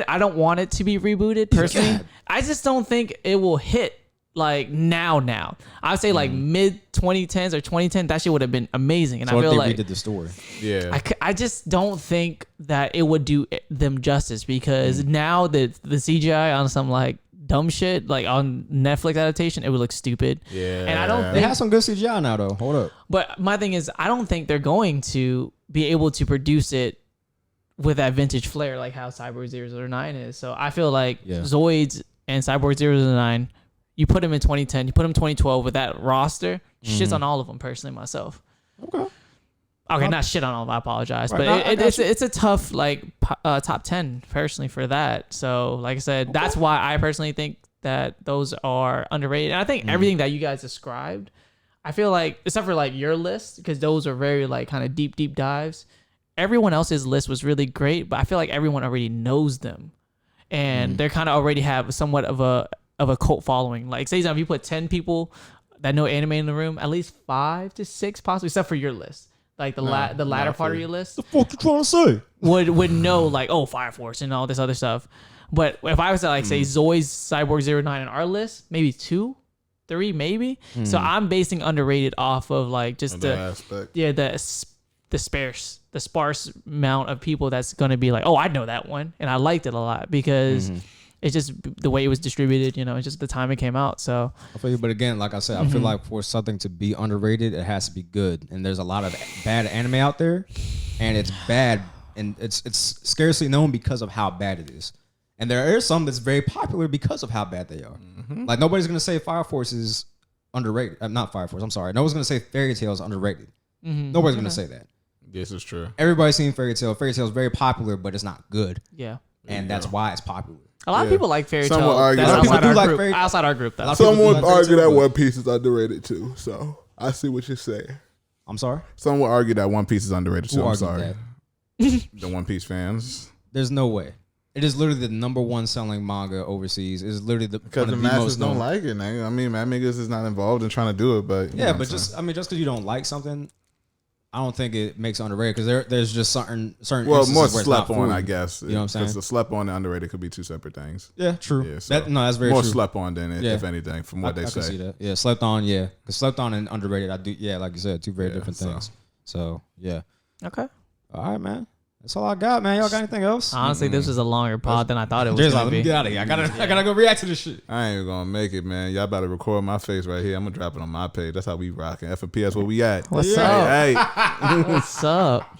I don't want it to be rebooted personally. I just don't think it will hit like now. I would say like mid 2010s or 2010. That shit would have been amazing. And So I if feel they like redid the story. Yeah. I just don't think that it would do them justice because now the CGI on some like dumb shit like on Netflix adaptation, it would look stupid. Yeah. And I don't They think, have some good CGI now though. Hold up. but my thing is, I don't think they're going to be able to produce it with that vintage flair like how Cyborg 009 is. So I feel like Zoids and Cyborg 009, you put them in 2010, you put them in 2012 with that roster, shit's on all of them personally myself. Okay, not shit on all of them, I apologize. Right, But it's a tough like top 10 personally for that. So like I said, that's why I personally think that those are underrated. And I think everything that you guys described, I feel like, except for like your list, because those are very like kind of deep dives, everyone else's list was really great, but I feel like everyone already knows them. And they're kind of already have somewhat of a cult following. Like say if you put 10 people that know anime in the room, at least 5 to 6 possibly, except for your list. Like the latter part of your list. The fuck you trying to say? Would know like, oh, Fire Force and all this other stuff. But if I was to like say Zoi's Cyborg 09 in our list, maybe 2, 3, maybe. So I'm basing underrated off of like just the aspect. Yeah, the sparse amount of people that's gonna be like, oh, I know that one, and I liked it a lot because it's just the way it was distributed. It's just the time it came out. So I feel you, but again, like I said, I feel like for something to be underrated, it has to be good. And there's a lot of bad anime out there, and it's bad, and it's scarcely known because of how bad it is. And there is some that's very popular because of how bad they are. Like nobody's gonna say Fire Force is underrated. Not Fire Force. I'm sorry. No one's gonna say Fairy Tail is underrated. Nobody's gonna say that. This is true. Everybody's seen Fairy Tail. Fairy Tail is very popular, but it's not good. yeah. And that's why it's popular. A lot of people like Fairy Some Tail. would argue That's that outside people our do like group. Fairy- Outside our group, though. Some would argue that One One Piece is underrated too. So I see what you're saying. I'm sorry? Some would argue that One Piece is underrated too. Who I'm argued sorry. that? The One Piece fans. There's no way. It is literally the number one selling manga overseas. It's literally Because the masses don't like it, man. I mean, Mad Niggas is not involved in trying to do it, but Yeah, but just because you don't like something, I don't think it makes it underrated because there's just certain well, instances more where it's slept not on, food. I guess. You know what I'm saying? Because the slept on and underrated could be two separate things. Yeah, true. Yeah, so That's very more true. slept on than it, Yeah. if anything, from what they I can see say. that. Yeah, slept on. Yeah, because slept on and underrated. I do. Yeah, like you said, two very different things. So yeah. Okay. All right, man. That's all I got, man. Y'all got anything else? Honestly, this was a longer pod than I thought it was Jay's going like, to let me be. get out of here. I gotta go react to this shit. I ain't even gonna make it, man. Y'all about to record my face right here. I'm gonna drop it on my page. That's how we rocking. F&P, that's where we at. What's up? Hey, What's up?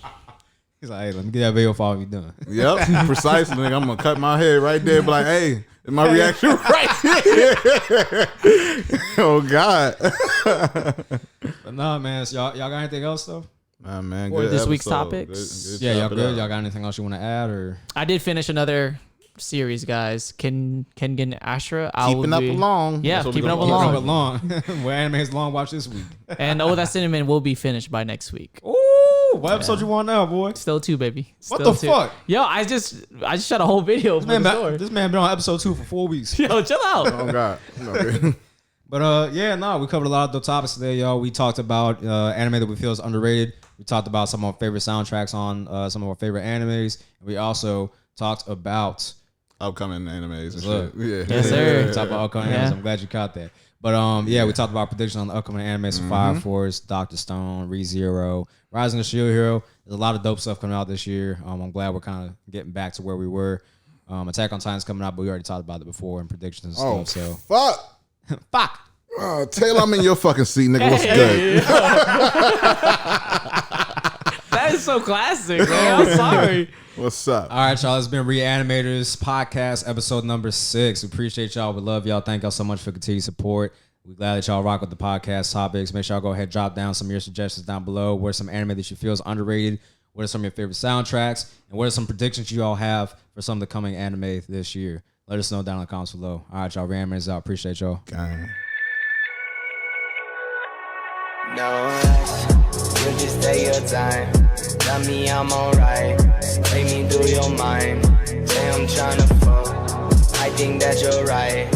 He's like, hey, let me get that video file you done. yep, precisely. Nigga, I'm gonna cut my head right there. Be like, hey, is my reaction right here? Oh God. But nah, man. So y'all got anything else though? Nah, man. Or Good this week's episode. topics? Good Yeah, y'all chop it good. up. Y'all got anything else you want to add or? I did finish another series, guys. Kengan Ashura. Keeping up along. Yeah, That's what we keeping gonna up call along. it. Long. Where anime has long watch this week. And Oh That Cinnamon will be finished by next week. Ooh, what episode you want now, boy? Still 2, baby. What Still the 2. fuck? Yo, I just shot a whole video for the store. This man been on episode 2 for 4 weeks. Yo, chill out. Oh God. Okay. But we covered a lot of the topics today, y'all. We talked about anime that we feel is underrated. We talked about some of our favorite soundtracks on some of our favorite animes. And we also talked about Upcoming animes and Look. shit. Yeah. Yes, sir. we talked about upcoming Yeah. animes. I'm glad you caught that. But we talked about predictions on the upcoming animes of Fire Force, Dr. Stone, ReZero, Rising of Shield Hero. There's a lot of dope stuff coming out this year. I'm glad we're kind of getting back to where we were. Attack on Titan's coming out, but we already talked about it before in predictions and Oh, stuff. So fuck. fuck. Taylor, I'm in your fucking seat, nigga. What's good? That is so classic, man. I'm sorry. What's up? All right, y'all. It's been Reanimators podcast, episode number 6. We appreciate y'all. We love y'all. Thank y'all so much for continued support. We're glad that y'all rock with the podcast topics. Make sure y'all go ahead and drop down some of your suggestions down below. What are some anime that you feel is underrated? What are some of your favorite soundtracks? And what are some predictions you all have for some of the coming anime this year? Let us know down in the comments below. All right, y'all. Reanimators out. Appreciate y'all. Gang. No rush, you just take your time. Tell me I'm alright. Take me through your mind. Say I'm tryna fuck. I think that you're right.